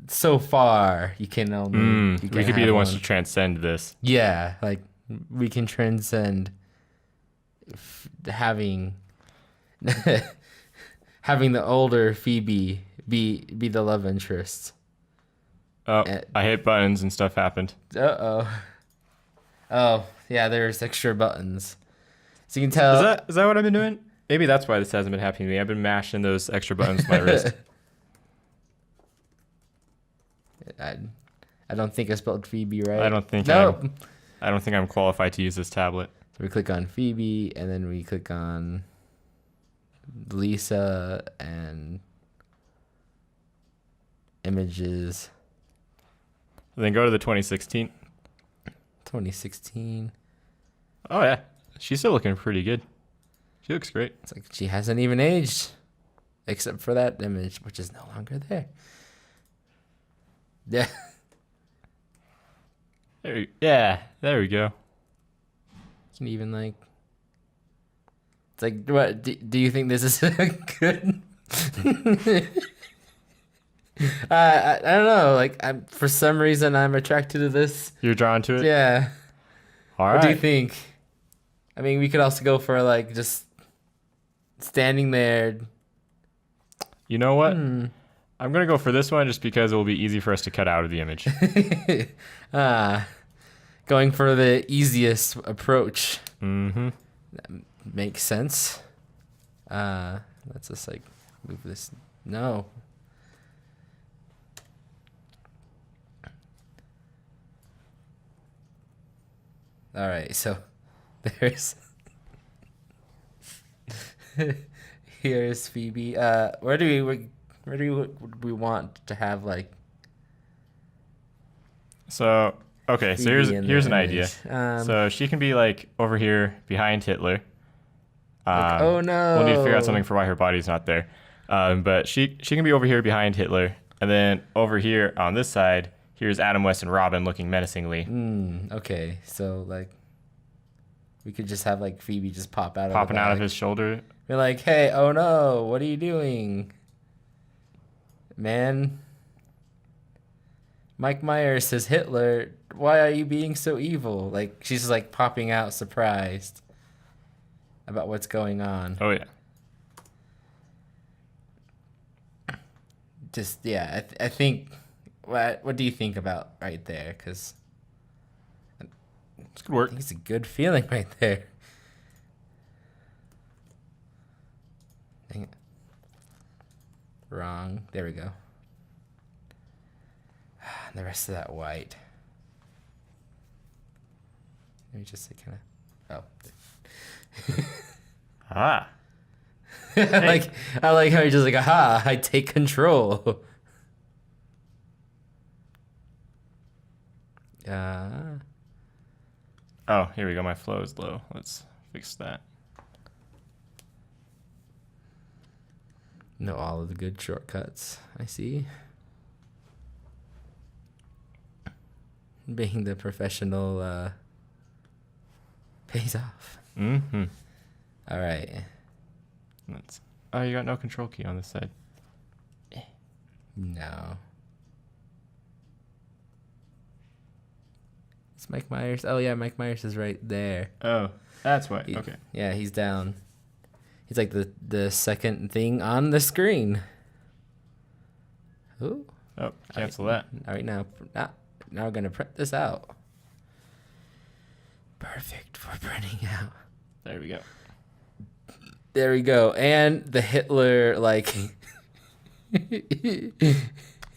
so far you can only we could be the ones to transcend this. Yeah, like we can transcend having the older Phoebe be the love interest. Oh, I hit buttons and stuff happened. Oh yeah, there's extra buttons, so you can tell. Is that what I've been doing? Maybe that's why this hasn't been happening to me. I've been mashing those extra buttons with my wrist. I don't think I spelled Phoebe right. I don't think I'm qualified to use this tablet. So we click on Phoebe, and then we click on Lisa and images. And then go to the 2016. 2016. Oh yeah, she's still looking pretty good. She looks great. It's like she hasn't even aged, except for that image, which is no longer there. Yeah. There we go. You can even like. It's like, what do you think this is a good? I don't know. Like, for some reason I'm attracted to this. You're drawn to it? Yeah. All right. What do you think? I mean, we could also go for like just standing there. You know what? I'm gonna go for this one just because it will be easy for us to cut out of the image. Going for the easiest approach. Mm-hmm. That makes sense. Let's just like move this. No. All right, so there's here's Phoebe. Where do we want to have like? So okay, so here's an idea. So So she can be like over here behind Hitler. oh no! We'll need to figure out something for why her body's not there. But she can be over here behind Hitler, and then over here on this side, here's Adam West and Robin looking menacingly. Okay, so like, we could just have like Phoebe just popping out of his shoulder. Be like, hey, oh no, what are you doing, man? Mike Meyers says, Hitler, why are you being so evil? Like, she's just like popping out surprised about what's going on. Oh yeah. Just yeah, I think. What do you think about right there? Because It's good work. I think it's a good feeling right there. Dang it. Wrong. There we go. The rest of that white. Let me just kind of. Oh. Ah. I like how you're just like, aha, I take control. Oh, here we go. My flow is low. Let's fix that. Know all of the good shortcuts. I see. Being the professional pays off. Mm-hmm. All right. Oh, you got no control key on this side. No. It's Mike Myers. Oh yeah, Mike Myers is right there. Oh, that's why. Okay. Yeah, he's down. He's like the second thing on the screen. Ooh. Oh, cancel that. All right, now we're gonna print this out. Perfect for printing out. There we go. There we go. And the Hitler, like...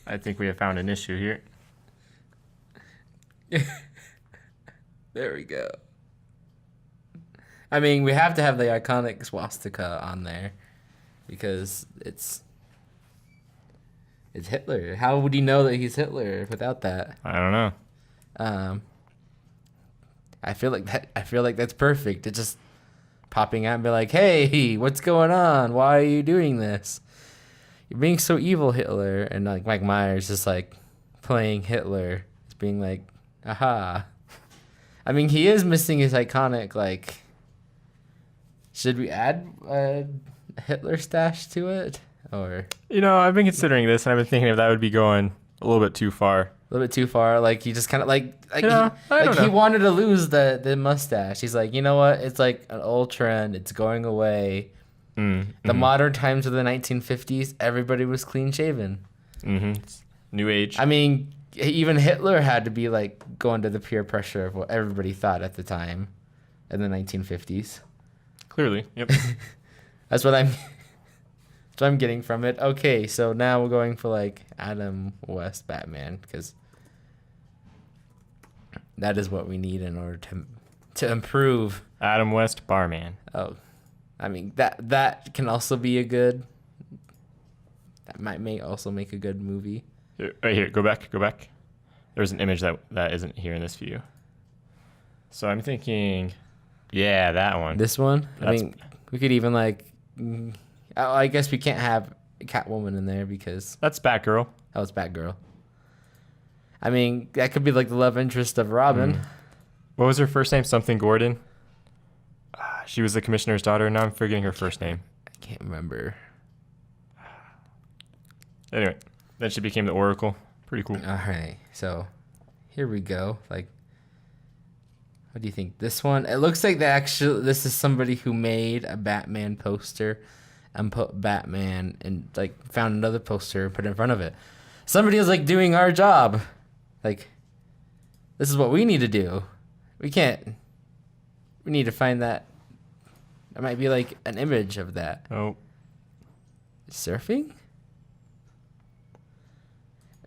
I think we have found an issue here. There we go. I mean, we have to have the iconic swastika on there because it's Hitler. How would you know that he's Hitler without that? I don't know. I feel like that's perfect. It's just popping out and be like, "Hey, what's going on? Why are you doing this? You're being so evil, Hitler." And like Mike Myers just like playing Hitler, it's being like, "Aha." I mean, he is missing his iconic like. Should we add a Hitler stash to it, or? I've been considering this, and I've been thinking if that would be going a little bit too far. A little bit too far. Like he just kind of like I don't know. He wanted to lose the mustache. He's like, you know what? It's like an old trend. It's going away. The modern times of the 1950s, everybody was clean shaven. New age. I mean, even Hitler had to be like going to the peer pressure of what everybody thought at the time, in the 1950s. Clearly, yep. That's what I'm getting from it. Okay, so now we're going for like Adam West Batman because that is what we need in order to improve. Adam West Barman. Oh, I mean that can also be a good. That might also make a good movie. Right here, go back. There's an image that isn't here in this view. So I'm thinking, yeah, that one. This one. I mean, we could even like. I guess we can't have Catwoman in there because that's Batgirl. Oh, it's Batgirl. I mean, that could be like the love interest of Robin. What was her first name? Something Gordon. She was the commissioner's daughter. Now I'm forgetting her first name. I can't remember. Anyway, then she became the Oracle. Pretty cool. All right, so here we go. Like, what do you think? This one? It looks like this is somebody who made a Batman poster and put Batman and like found another poster and put it in front of it. Somebody is like doing our job. Like, this is what we need to do. We can't. We need to find that. There might be like an image of that. Oh. Surfing?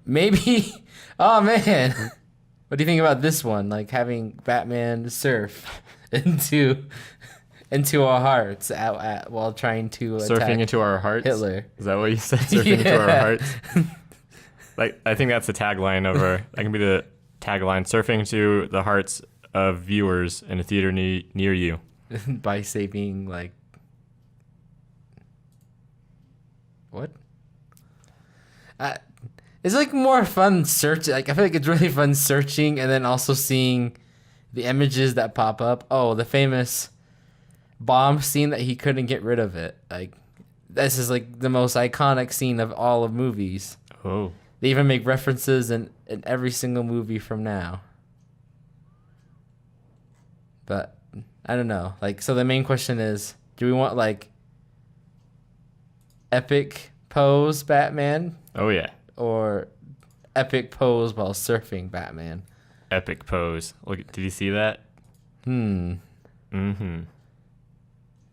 Maybe. Oh man. What do you think about this one? Like having Batman surf into our hearts while trying to attack Surfing into our hearts? Hitler. Is that what you said? Surfing into our hearts? Like, I think that's the tagline of our. That can be the tagline. Surfing to the hearts of viewers in a theater near you. By saving, like. What? It's like more fun searching. Like, I feel like it's really fun searching and then also seeing the images that pop up. Oh, the famous bomb scene that he couldn't get rid of it. Like, this is like the most iconic scene of all of movies. Oh. They even make references in every single movie from now. But I don't know. Like, so the main question is, do we want like epic pose Batman? Oh yeah. Or epic pose while surfing Batman? Epic pose. Look, did you see that?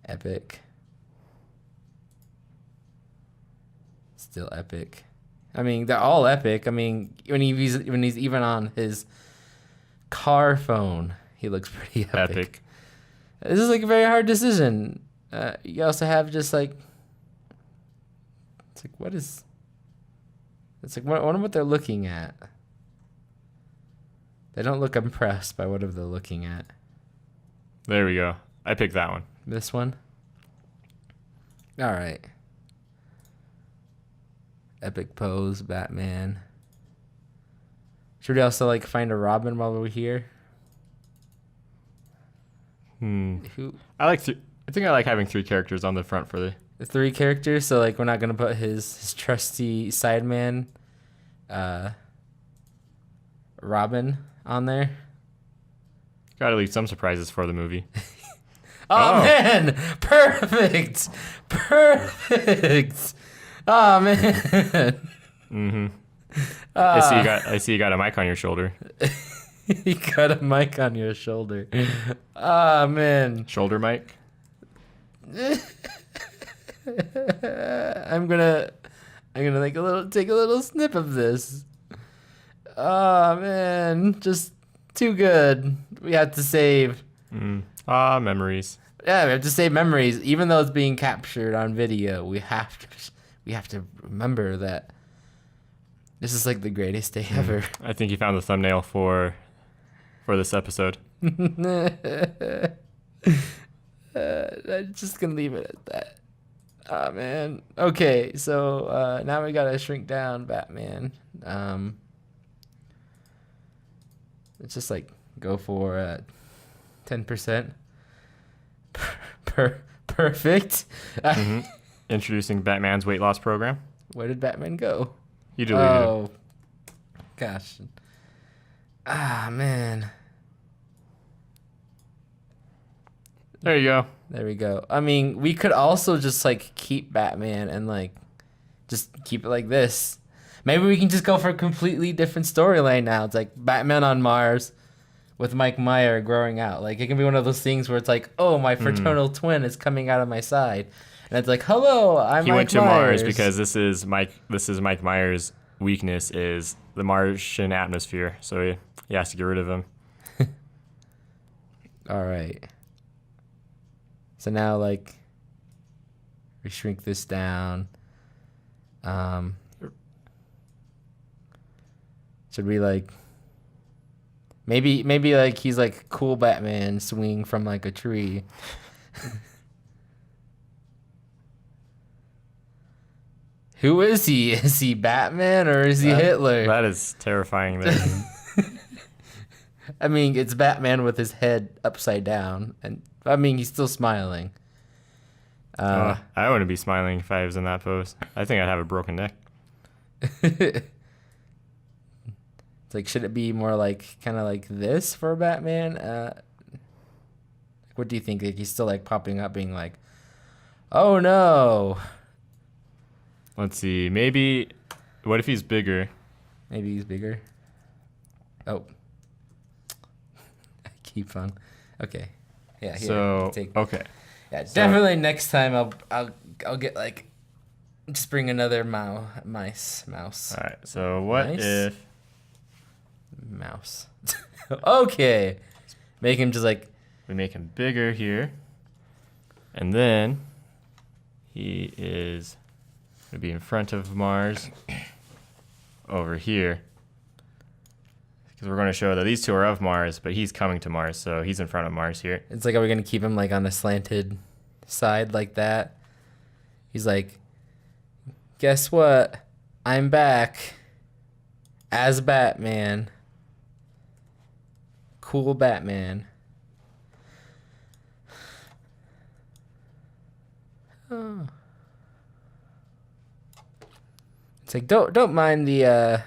Epic. Still epic. I mean, they're all epic. I mean, when he's even on his car phone, he looks pretty epic. This is like a very hard decision. You also have just like, it's like, what is? It's like, I wonder what they're looking at. They don't look impressed by whatever they're looking at. There we go. I picked that one. This one? All right. Epic pose, Batman. Should we also like find a Robin while we're here? Who? I think I like having 3 characters on the front for the 3 characters. So like we're not gonna put his trusty sideman, Robin, on there. Gotta leave some surprises for the movie. Oh man, perfect. Oh man. I see you got a mic on your shoulder. You got a mic on your shoulder. Ah man. Shoulder mic. I'm gonna take a little snip of this. Oh man, just too good. We have to save. Memories. Yeah, we have to save memories, even though it's being captured on video. We have to remember that this is like the greatest day ever. I think you found the thumbnail for this episode. I'm just gonna leave it at that. Oh man. Okay, so now we gotta shrink down Batman. Let's just like go for 10%. Perfect. Introducing Batman's weight loss program. Where did Batman go? You deleted him. Oh, gosh. Ah, man. There you go. There we go. I mean, we could also just like keep Batman and like just keep it like this. Maybe we can just go for a completely different storyline now. It's like Batman on Mars with Mike Myers growing out. Like, it can be one of those things where it's like, oh, my fraternal twin is coming out of my side. And it's like, hello, I'm Mike Myers. He went to Mars because this is Mike Myers' weakness is the Martian atmosphere. So he has to get rid of him. All right. So now, like, we shrink this down. Should we, like... Maybe like he's like cool Batman swinging from like a tree. Who is he? Is he Batman or is he Hitler? That is terrifying. There. I mean, it's Batman with his head upside down, and I mean he's still smiling. I wouldn't be smiling if I was in that pose. I think I'd have a broken neck. It's like, should it be more like kind of like this for Batman? What do you think? Like, he's still like popping up, being like, "Oh no." Let's see. Maybe. What if he's bigger? Maybe he's bigger. Oh. keep on. Okay. Yeah. Here, so okay. Yeah, definitely next time I'll get like just bring another mouse. All right. So what if mouse? Okay. Make him just like we make him bigger here, and then he is gonna be in front of Mars over here. Because we're going to show that these two are of Mars, but he's coming to Mars, so he's in front of Mars here. It's like, are we going to keep him like on a slanted side like that? He's like, guess what? I'm back as Batman. Cool Batman. Oh. It's like don't mind the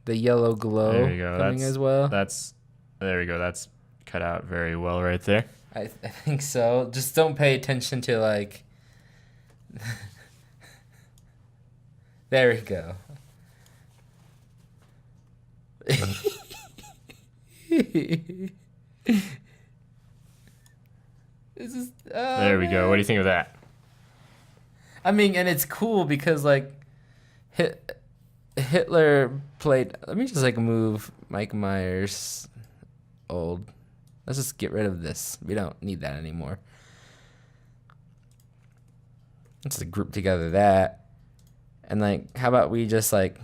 yellow glow there you go. coming as well. There we go. That's cut out very well right there. I think so. Just don't pay attention to like. There we go. There we go. What do you think of that? I mean, and it's cool because like Hitler played. Let me just like move Mike Myers old. Let's just get rid of this. We don't need that anymore. Let's just group together that. And like, how about we just like,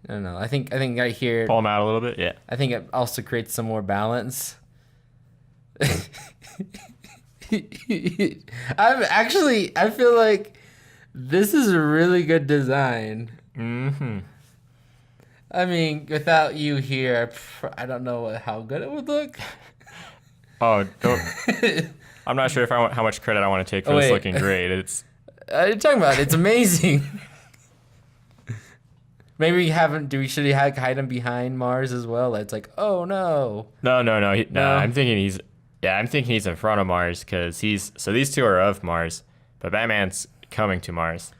I don't know. I think right here. Pull them out a little bit. Yeah. I think it also creates some more balance. I feel like this is a really good design. Mm-hmm. I mean, without you here, I don't know how good it would look. Oh, don't. I'm not sure how much credit I want to take for this looking great. It's. You're talking about it's amazing. Maybe we haven't. Should we hide him behind Mars as well? It's like, oh no. No. I'm thinking he's. Yeah, I'm thinking he's in front of Mars because so these two are of Mars, but Batman's coming to Mars.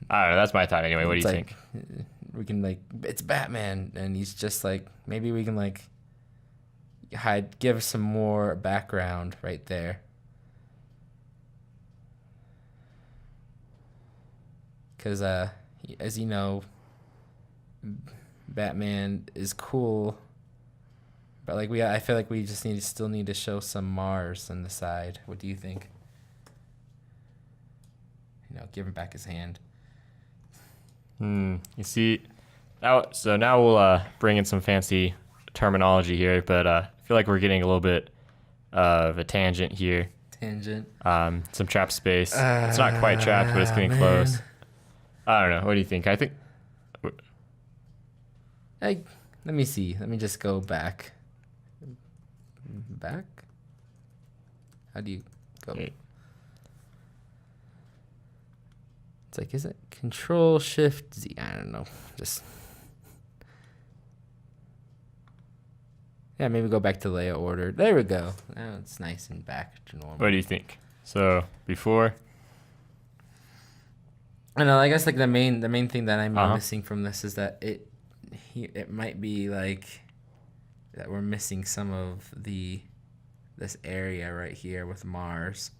I don't know. That's my thought anyway. What do you think? We can like, it's Batman, and he's just like, maybe we can like give some more background right there. Because as you know, Batman is cool. But like I feel like we just still need to show some Mars on the side. What do you think? Give him back his hand. You see, so now we'll bring in some fancy terminology here, but I feel like we're getting a little bit of a tangent here. Some trap space. It's not quite trapped, but it's getting close. I don't know. What do you think? I think. Let me see. Let me just go back. Back? How do you go? Okay. It's like, is it Control Shift Z? I don't know. Just. Yeah, maybe go back to layout order. There we go. Now it's nice and back to normal. What do you think? So before. I know. I guess like the main thing that I'm missing from this is that it might be like that we're missing some of this area right here with Mars.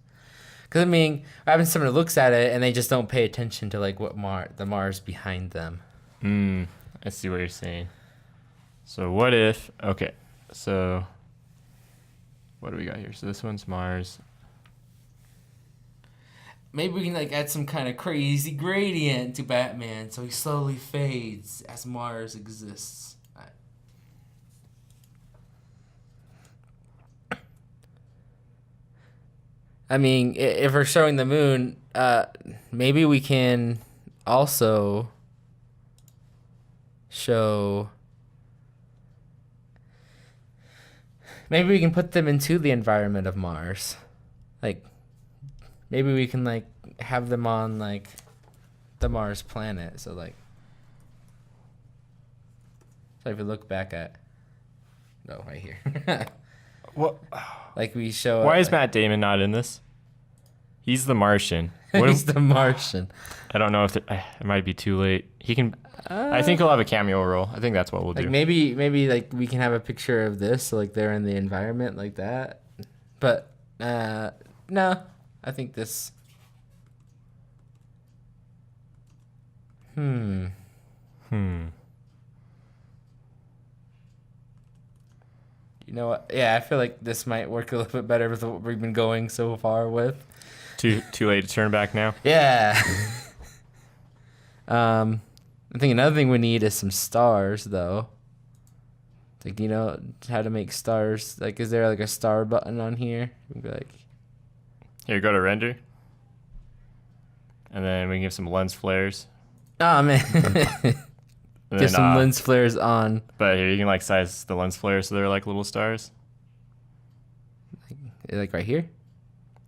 Because I mean, I having someone who looks at it and they just don't pay attention to like what the Mars behind them. I see what you're saying. So what if? Okay, so what do we got here? So this one's Mars. Maybe we can like add some kind of crazy gradient to Batman so he slowly fades as Mars exists. I mean, if we're showing the moon, maybe we can also show. Maybe we can put them into the environment of Mars. Like, maybe we can, like, have them on, like, the Mars planet. So, like. So if you look back at. No, right here. What? Like we show. Why is Matt Damon not in this? He's the Martian. He's the Martian. I don't know if it might be too late. He can. I think he'll have a cameo role. I think that's what we'll like do. Maybe like we can have a picture of this, so like they're in the environment like that. But no, I think this. You know what? Yeah, I feel like this might work a little bit better with what we've been going so far with. Too late to turn back now? Yeah. I think another thing we need is some stars, though. Like, you know how to make stars? Like, is there like a star button on here? We'd be like, here, go to render. And then we can give some lens flares. oh, man. Get some lens flares on. But here, you can like size the lens flares so they're like little stars. Like right here?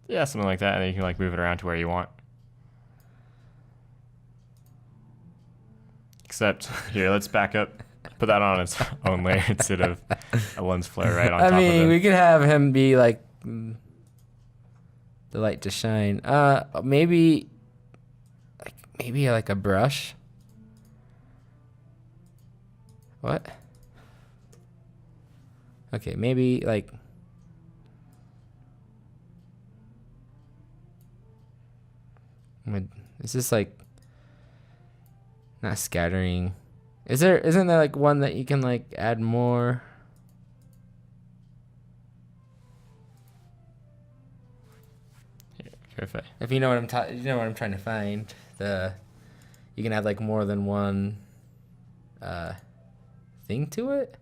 Yeah, something like that. And then you can like move it around to where you want. Except, here, let's back up. Put that on its own layer instead of a lens flare right on top of it. I mean, we could have him be like the light to shine. Maybe like a brush. What? Okay, maybe like. Is this like not scattering? Isn't there like one that you can like add more? Here, if you know what I'm trying to find. You can add like more than one thing to it.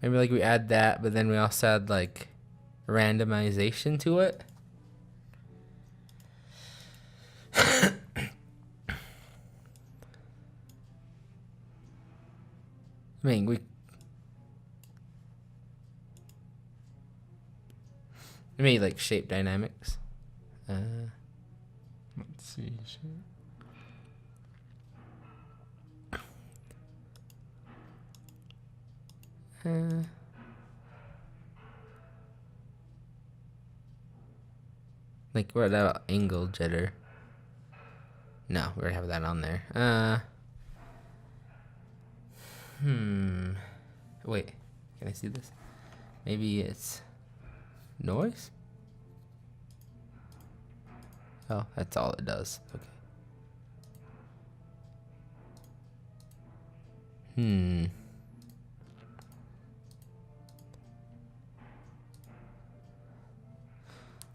Maybe like we add that, but then we also add like randomization to it. I mean, maybe like shape dynamics. Let's see. Like what about angle jitter? No, we already have that on there. Wait, can I see this? Maybe it's noise? Oh, that's all it does. Okay.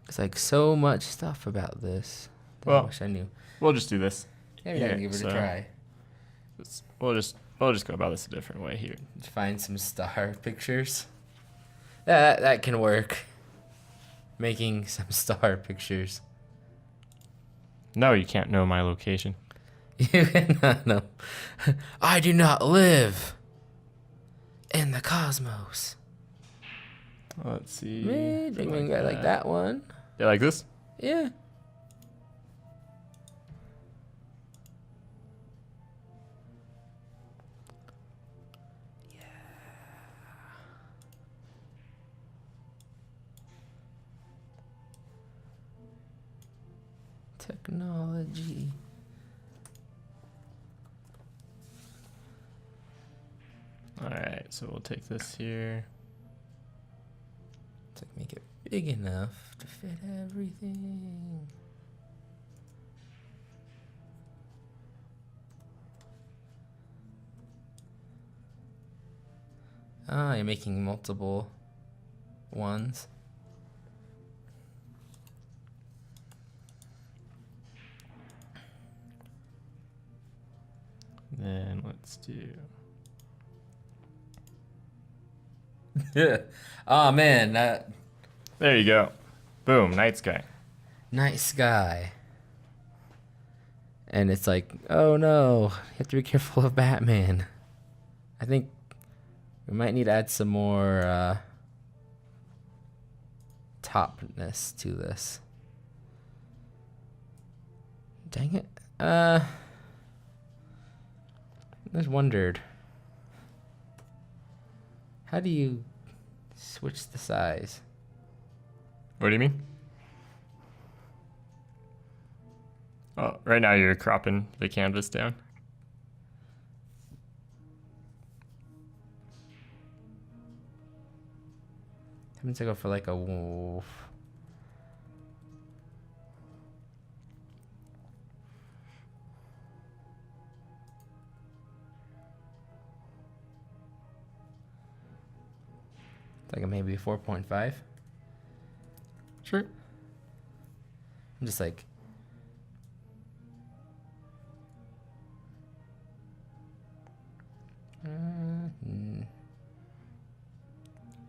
It's like so much stuff about this that I wish I knew. We'll just do this. Maybe I can give it a try. We'll just go about this a different way here. Find some star pictures. That can work. Making some star pictures. No, you can't know my location. You cannot know. I do not live in the cosmos. Let's see. Maybe I like that one. You like this? Yeah. Technology. All right, so we'll take this here. To make it big enough to fit everything. You're making multiple ones. Then let's do. Oh man, There you go. Boom, night sky. Night sky. And it's like, oh no, you have to be careful of Batman. I think we might need to add some more topness to this. Dang it. I just wondered, how do you switch the size? What do you mean? Oh, right now you're cropping the canvas down. Happens to go for like a wolf. Like a maybe 4.5. Sure. I'm just like,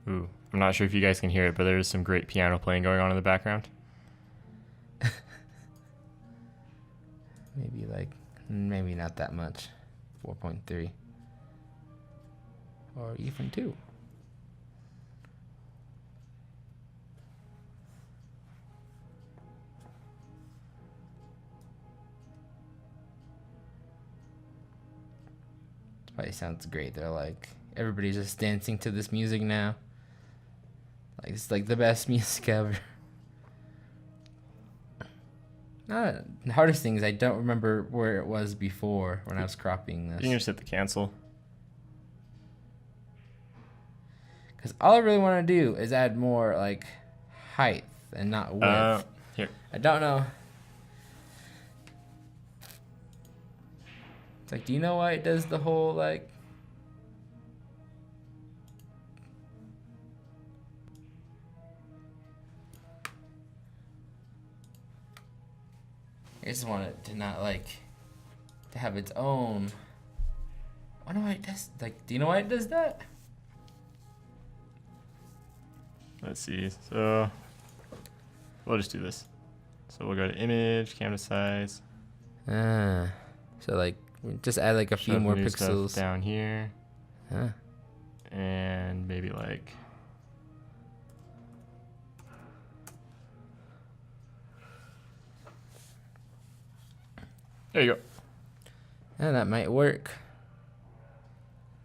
Ooh, I'm not sure if you guys can hear it, but there's some great piano playing going on in the background. maybe not that much. 4.3. Or even 2. Probably sounds great. They're like, everybody's just dancing to this music now. Like, it's like the best music ever. The hardest thing is I don't remember where it was before when I was cropping this. You can just hit the cancel. Because all I really want to do is add more, like, height and not width. Here. I don't know. It's like, do you know why it does the whole, like... I just want it to not, like, to have its own... I don't know why it does... Like, do you know why it does that? Let's see. So we'll just do this. So we'll go to image, canvas size. So, like, just add, like, a few more pixels. Down here. Huh. And maybe, like... There you go. Yeah, that might work.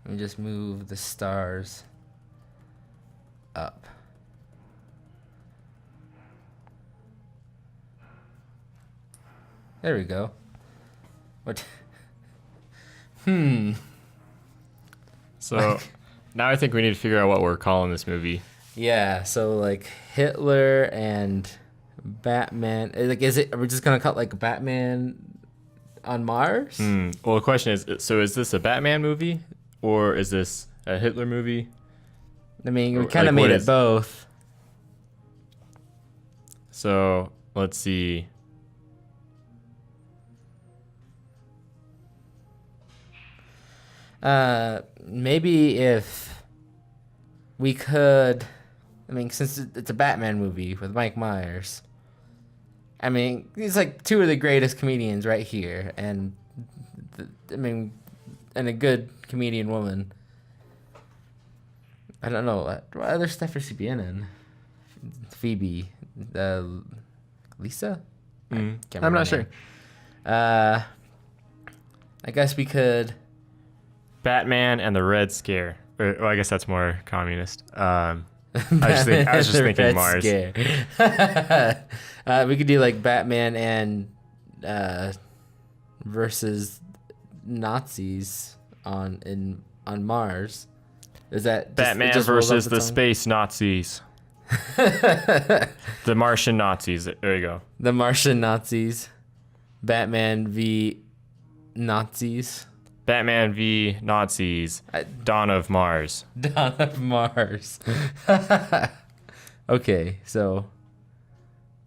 Let me just move the stars up. There we go. What? So now I think we need to figure out what we're calling this movie. Yeah, so like Hitler and Batman. Like, are we just gonna call it like Batman on Mars? Well, the question is, so is this a Batman movie or is this a Hitler movie? I mean, we kind of made it both. So let's see. Maybe if we could, I mean, since it's a Batman movie with Mike Myers, I mean, he's like two of the greatest comedians right here, and and a good comedian woman. I don't know what other stuff is she been in. Phoebe, Lisa. I'm not sure. I guess we could. Batman and the Red Scare. Well, I guess that's more communist. I was just thinking Mars. We could do like Batman and versus Nazis on Mars. Is that Batman versus the space Nazis? The Martian Nazis. There you go. The Martian Nazis. Batman v Nazis. Batman v Nazis. Dawn of Mars. Dawn of Mars. Okay, so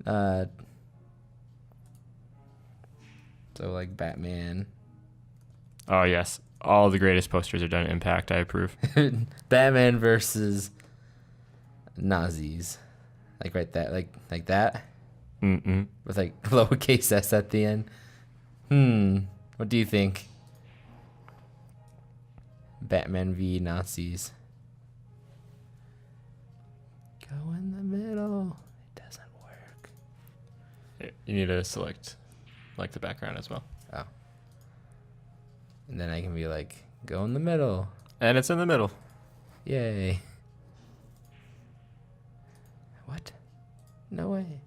like Batman. Oh yes, all the greatest posters are done at Impact. I approve. Batman versus Nazis, like right that, like that. With like lowercase s at the end. What do you think? Batman v Nazis. Go in the middle. It doesn't work. You need to select like the background as well. And then I can be like, go in the middle. And it's in the middle. Yay. What? No way.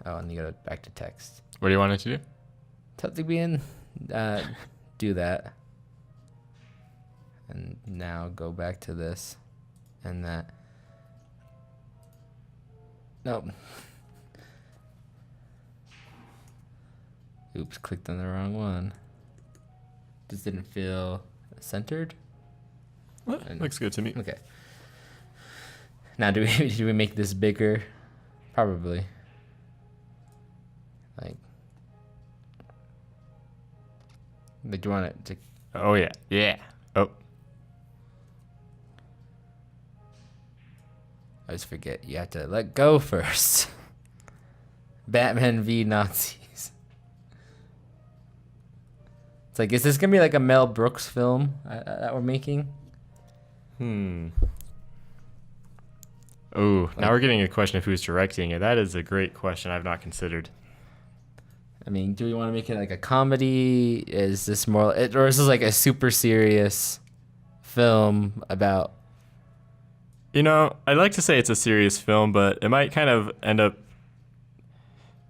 Oh, and you go back to text. What do you want it to do? Tell it to be in. Do that. And now go back to this and that. Nope. Oops, clicked on the wrong one. Just didn't feel centered. Well, looks good to me. Okay. Now, do we make this bigger? Probably. Like, do you want it to? Oh yeah, yeah. Oh, I always forget. You have to let go first. Batman v Nazis. It's like, is this gonna be like a Mel Brooks film that we're making? Oh, now we're getting a question of who's directing it. That is a great question I've not considered. I mean, do we want to make it like a comedy? Is this more, or is this like a super serious film about? You know, I'd like to say it's a serious film, but it might kind of end up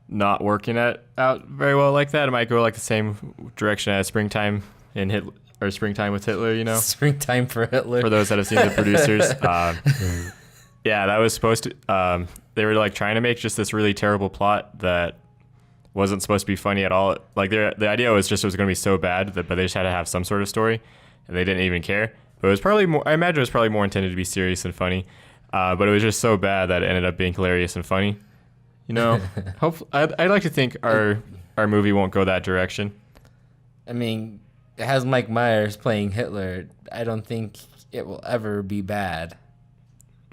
not working out very well like that. It might go like the same direction as Springtime in Hitler, or Springtime with Hitler. You know, Springtime for Hitler. For those that have seen the producers, yeah, that was supposed to. They were like trying to make just this really terrible plot that wasn't supposed to be funny at all. Like the idea was just it was going to be so bad but they just had to have some sort of story, and they didn't even care. But it was probably more. I imagine it was probably more intended to be serious and funny, but it was just so bad that it ended up being hilarious and funny. You know, hopefully, I'd like to think our movie won't go that direction. I mean, it has Mike Myers playing Hitler. I don't think it will ever be bad.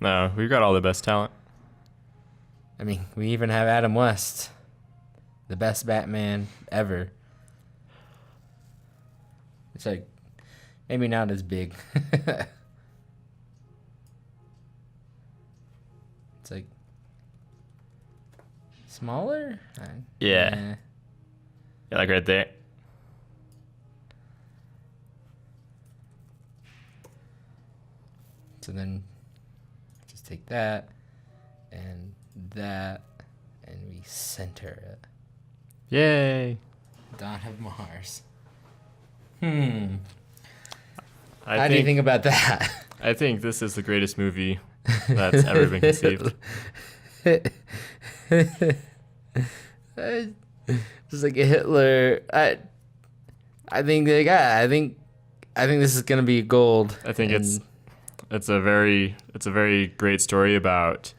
No, we've got all the best talent. I mean, we even have Adam West, the best Batman ever. It's like, maybe not as big. It's like smaller? Yeah, like right there. So then just take that, and we center it. Yay! Dawn of Mars. How do you think about that? I think this is the greatest movie that's ever been conceived. Just like a Hitler. I think this is gonna be gold. I think it's a very great story about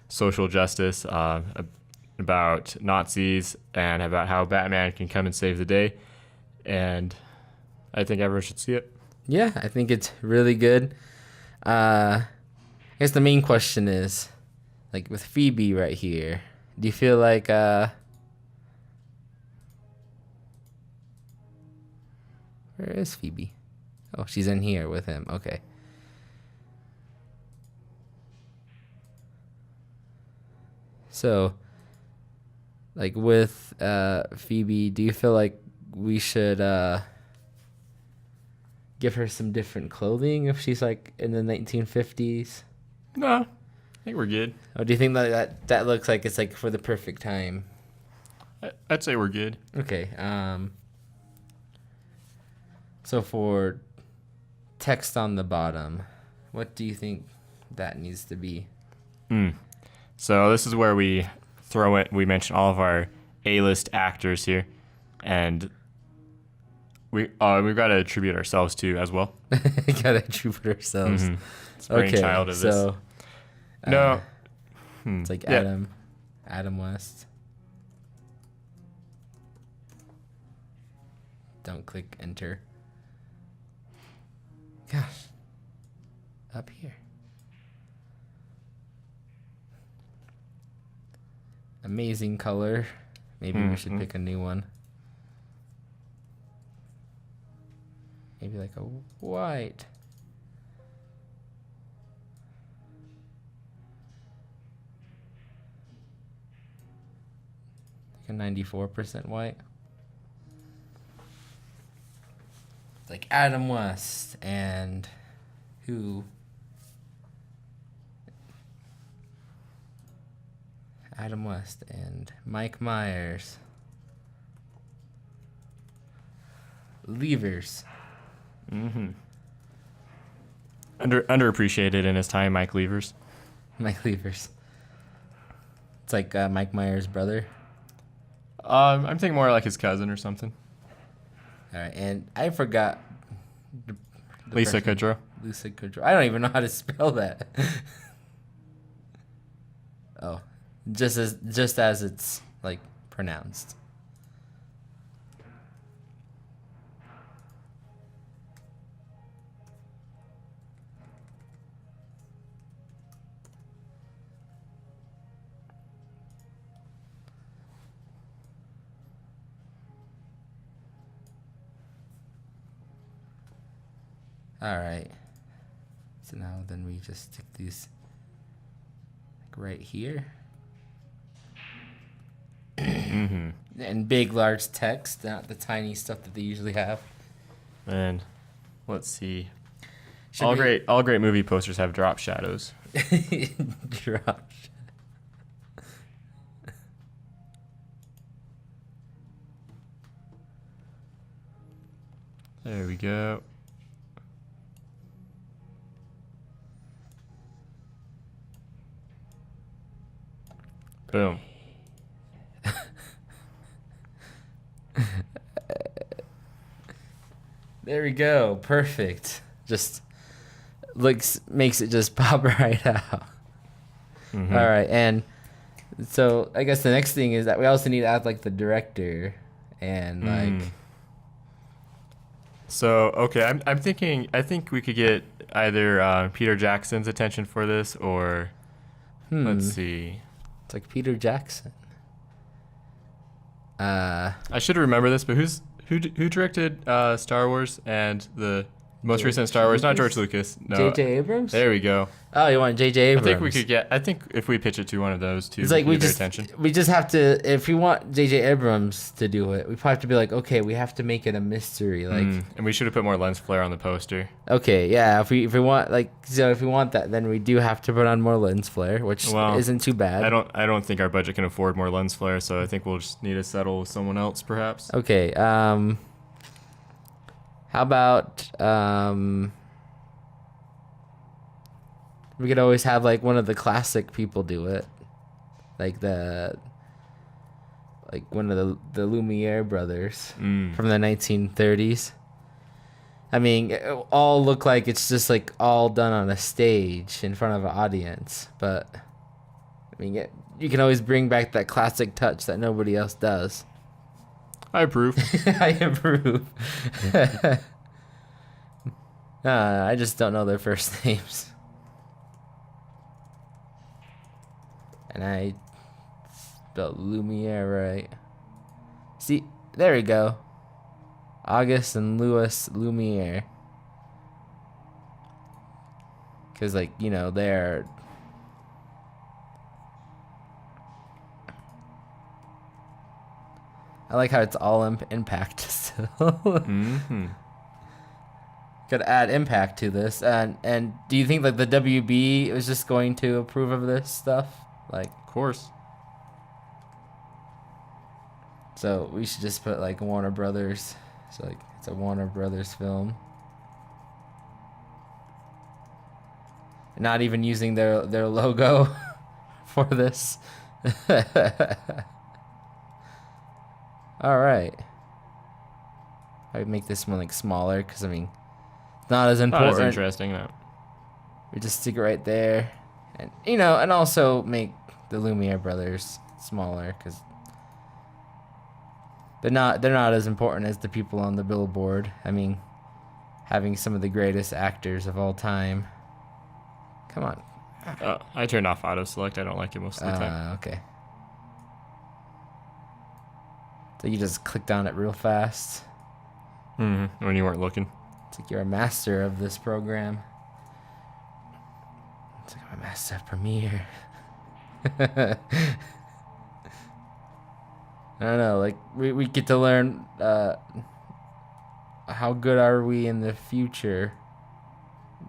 social justice, about Nazis, and about how Batman can come and save the day. And I think everyone should see it. Yeah, I think it's really good. I guess the main question is, like with Phoebe right here, do you feel like where is Phoebe? Oh, she's in here with him. Okay. So, like with Phoebe, do you feel like we should give her some different clothing if she's like in the 1950s? No, I think we're good. Or do you think that looks like it's like for the perfect time? I'd say we're good. Okay. So for text on the bottom, what do you think that needs to be? So this is where we throw it. We mention all of our A-list actors here, and we've got to attribute ourselves to as well. Gotta attribute ourselves. Mm-hmm. It's brainchild of this. So No, it's like yeah. Adam West. Don't click enter. Gosh, up here. Amazing color. Maybe we should pick a new one. Maybe like a white. Like a 94% white. like Adam West and who? Adam West and Mike Meyers. Levers. Mm-hmm. Underappreciated in his time, Mike Levers. Mike Levers. It's like Mike Myers' brother. I'm thinking more like his cousin or something. All right, and I forgot. Lisa Kudrow. Lisa Kudrow. I don't even know how to spell that. Oh, just as it's like pronounced. All right. So now then we just stick these like right here. Mm-hmm. And big, large text, not the tiny stuff that they usually have. And let's see. All great movie posters have drop shadows. Drop. There we go. Boom. There we go. Perfect. Just makes it just pop right out. Mm-hmm. All right, and so I guess the next thing is that we also need to add like the director and like. So okay, I'm thinking. I think we could get either Peter Jackson's attention for this, or let's see. It's like Peter Jackson. I should remember this, but who directed Star Wars and the most recent Star Wars? Not George Lucas. No. J.J. Abrams? There we go. Oh, you want J.J. Abrams? I think if we pitch it to one of those two, it's like we just attention. We just have to. If we want J.J. Abrams to do it, we probably have to be like, okay, we have to make it a mystery, like. And we should have put more lens flare on the poster. Okay, yeah. If we want if we want that, then we do have to put on more lens flare, which isn't too bad. I don't think our budget can afford more lens flare, so I think we'll just need to settle with someone else, perhaps. Okay. How about we could always have like one of the classic people do it, like one of the Lumiere brothers from the 1930s. I mean, it all look like it's just like all done on a stage in front of an audience, but I mean, you can always bring back that classic touch that nobody else does. I approve. I approve. I just don't know their first names. And I spelled Lumiere right. See, there we go. August and Louis Lumiere. Because, like, you know, they're... I like how it's all impact still. Gotta add impact to this. And do you think, like, the WB is just going to approve of this stuff? Like, of course. So we should just put, like, Warner Brothers. So, like, it's a Warner Brothers film. Not even using their logo for this. All right. I would make this one like smaller because I mean, it's not as important. Not as interesting, no. We just stick it right there, and you know, and also make the Lumiere brothers smaller because they're not as important as the people on the billboard. I mean, having some of the greatest actors of all time. Come on. I turned off auto select. I don't like it most of the time. Okay. So you just clicked on it real fast. When you weren't looking. It's like you're a master of this program. It's like I'm a master of Premiere. I don't know, like we get to learn how good are we in the future?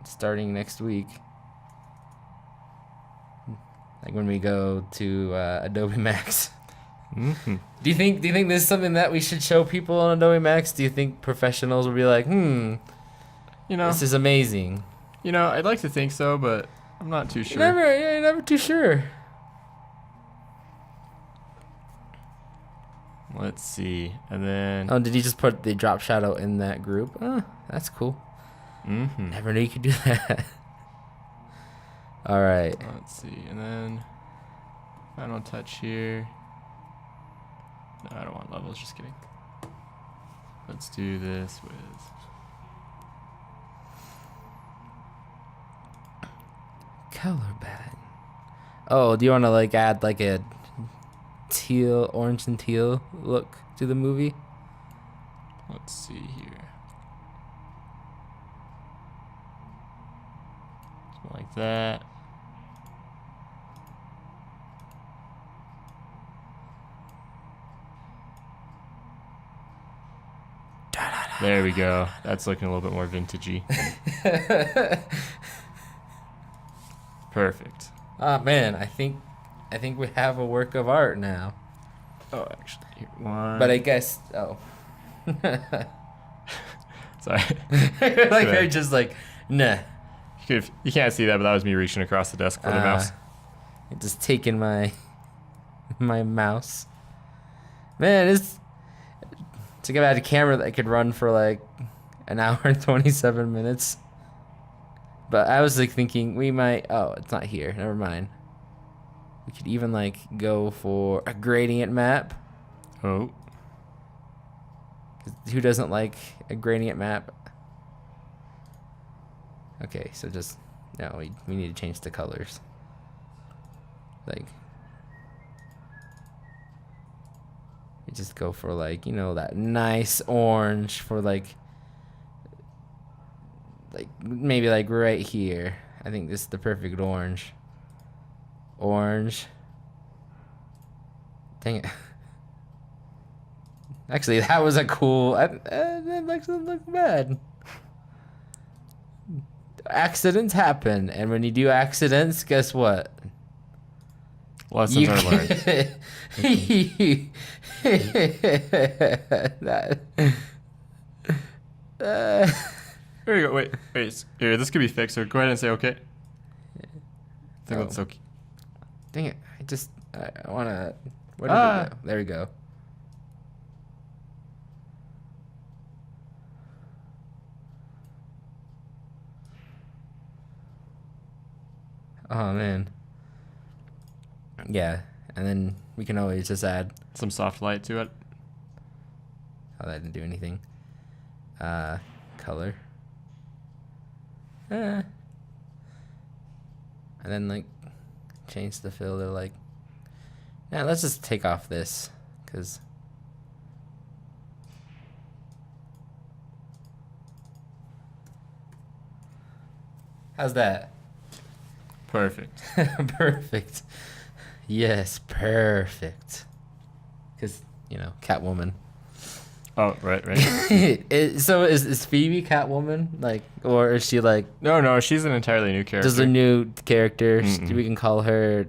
Starting next week, like when we go to Adobe Max. Mm-hmm. Do you think this is something that we should show people on Adobe Max? Do you think professionals will be like, this is amazing? I'd like to think so, but I'm not too sure. You're never too sure. Let's see, and then. Oh, did you just put the drop shadow in that group? Oh, that's cool. Mm-hmm. Never knew you could do that. All right. Let's see, and then final touch here. No, I don't want levels. Just kidding. Let's do this with. Color bad. Oh, do you want to like add like a teal, orange and teal look to the movie? Let's see here. Something like that. There we go. That's looking a little bit more vintagey. Perfect. Oh man, I think we have a work of art now. Oh, actually, here, one. But I guess Sorry. like they're just like, nah. You can't see that, but that was me reaching across the desk for the mouse. Just taking my mouse. Man, it's to get out a camera that could run for like an hour and 27 minutes. But I was like thinking we might. Oh, it's not here. Never mind. We could even like go for a gradient map. Oh. Who doesn't like a gradient map? Okay, so just no. We need to change the colors. Like. We just go for like, that nice orange for like maybe like right here. I think this is the perfect orange. Orange. Dang it. Actually, that was a cool. That doesn't look bad. Accidents happen, and when you do accidents, guess what? Lessons are learned. Here you go. Wait. Here, this could be fixed. So go ahead and say okay. I think that's okay. Dang it! I wanna. Where did it go? There we go. Oh man. Yeah, and then we can always just add some soft light to it. Oh, that didn't do anything. Color. And then like change the filter. Like, now let's just take off this, cause. How's that? Perfect. Perfect. Yes, perfect. Because, Catwoman. Oh, right. So is Phoebe Catwoman? Like, or is she like... No, she's an entirely new character. Just a new character. Mm-mm. We can call her...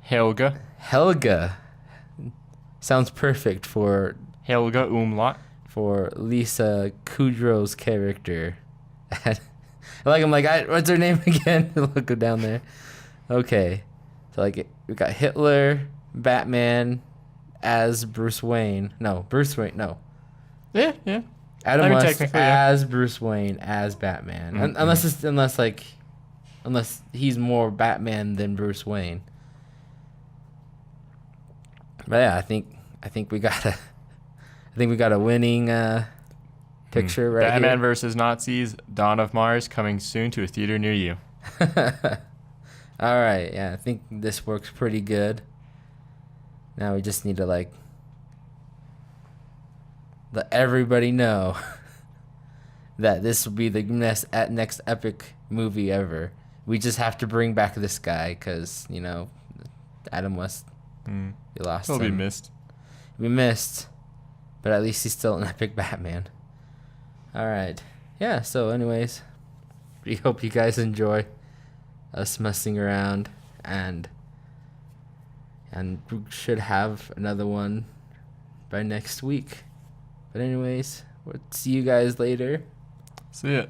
Helga. Sounds perfect for... Helga umlaut. For Lisa Kudrow's character. I'm like, what's her name again? Look down there. Okay. So, like, we got Hitler, Batman as Bruce Wayne. No, Bruce Wayne, no. Yeah. Adam West as Bruce Wayne as Batman. Mm-hmm. Unless he's more Batman than Bruce Wayne. But yeah, I think we got a winning picture right Batman here. versus Nazis, Dawn of Mars, coming soon to a theater near you. All right, yeah, I think this works pretty good. Now we just need to let everybody know that this will be the next epic movie ever. We just have to bring back this guy because, Adam West, we lost him. He'll be missed. We missed. But at least he's still an epic Batman. All right. Yeah, so anyways, we hope you guys enjoy us messing around, and we should have another one by next week. But anyways, we'll see you guys later. See ya.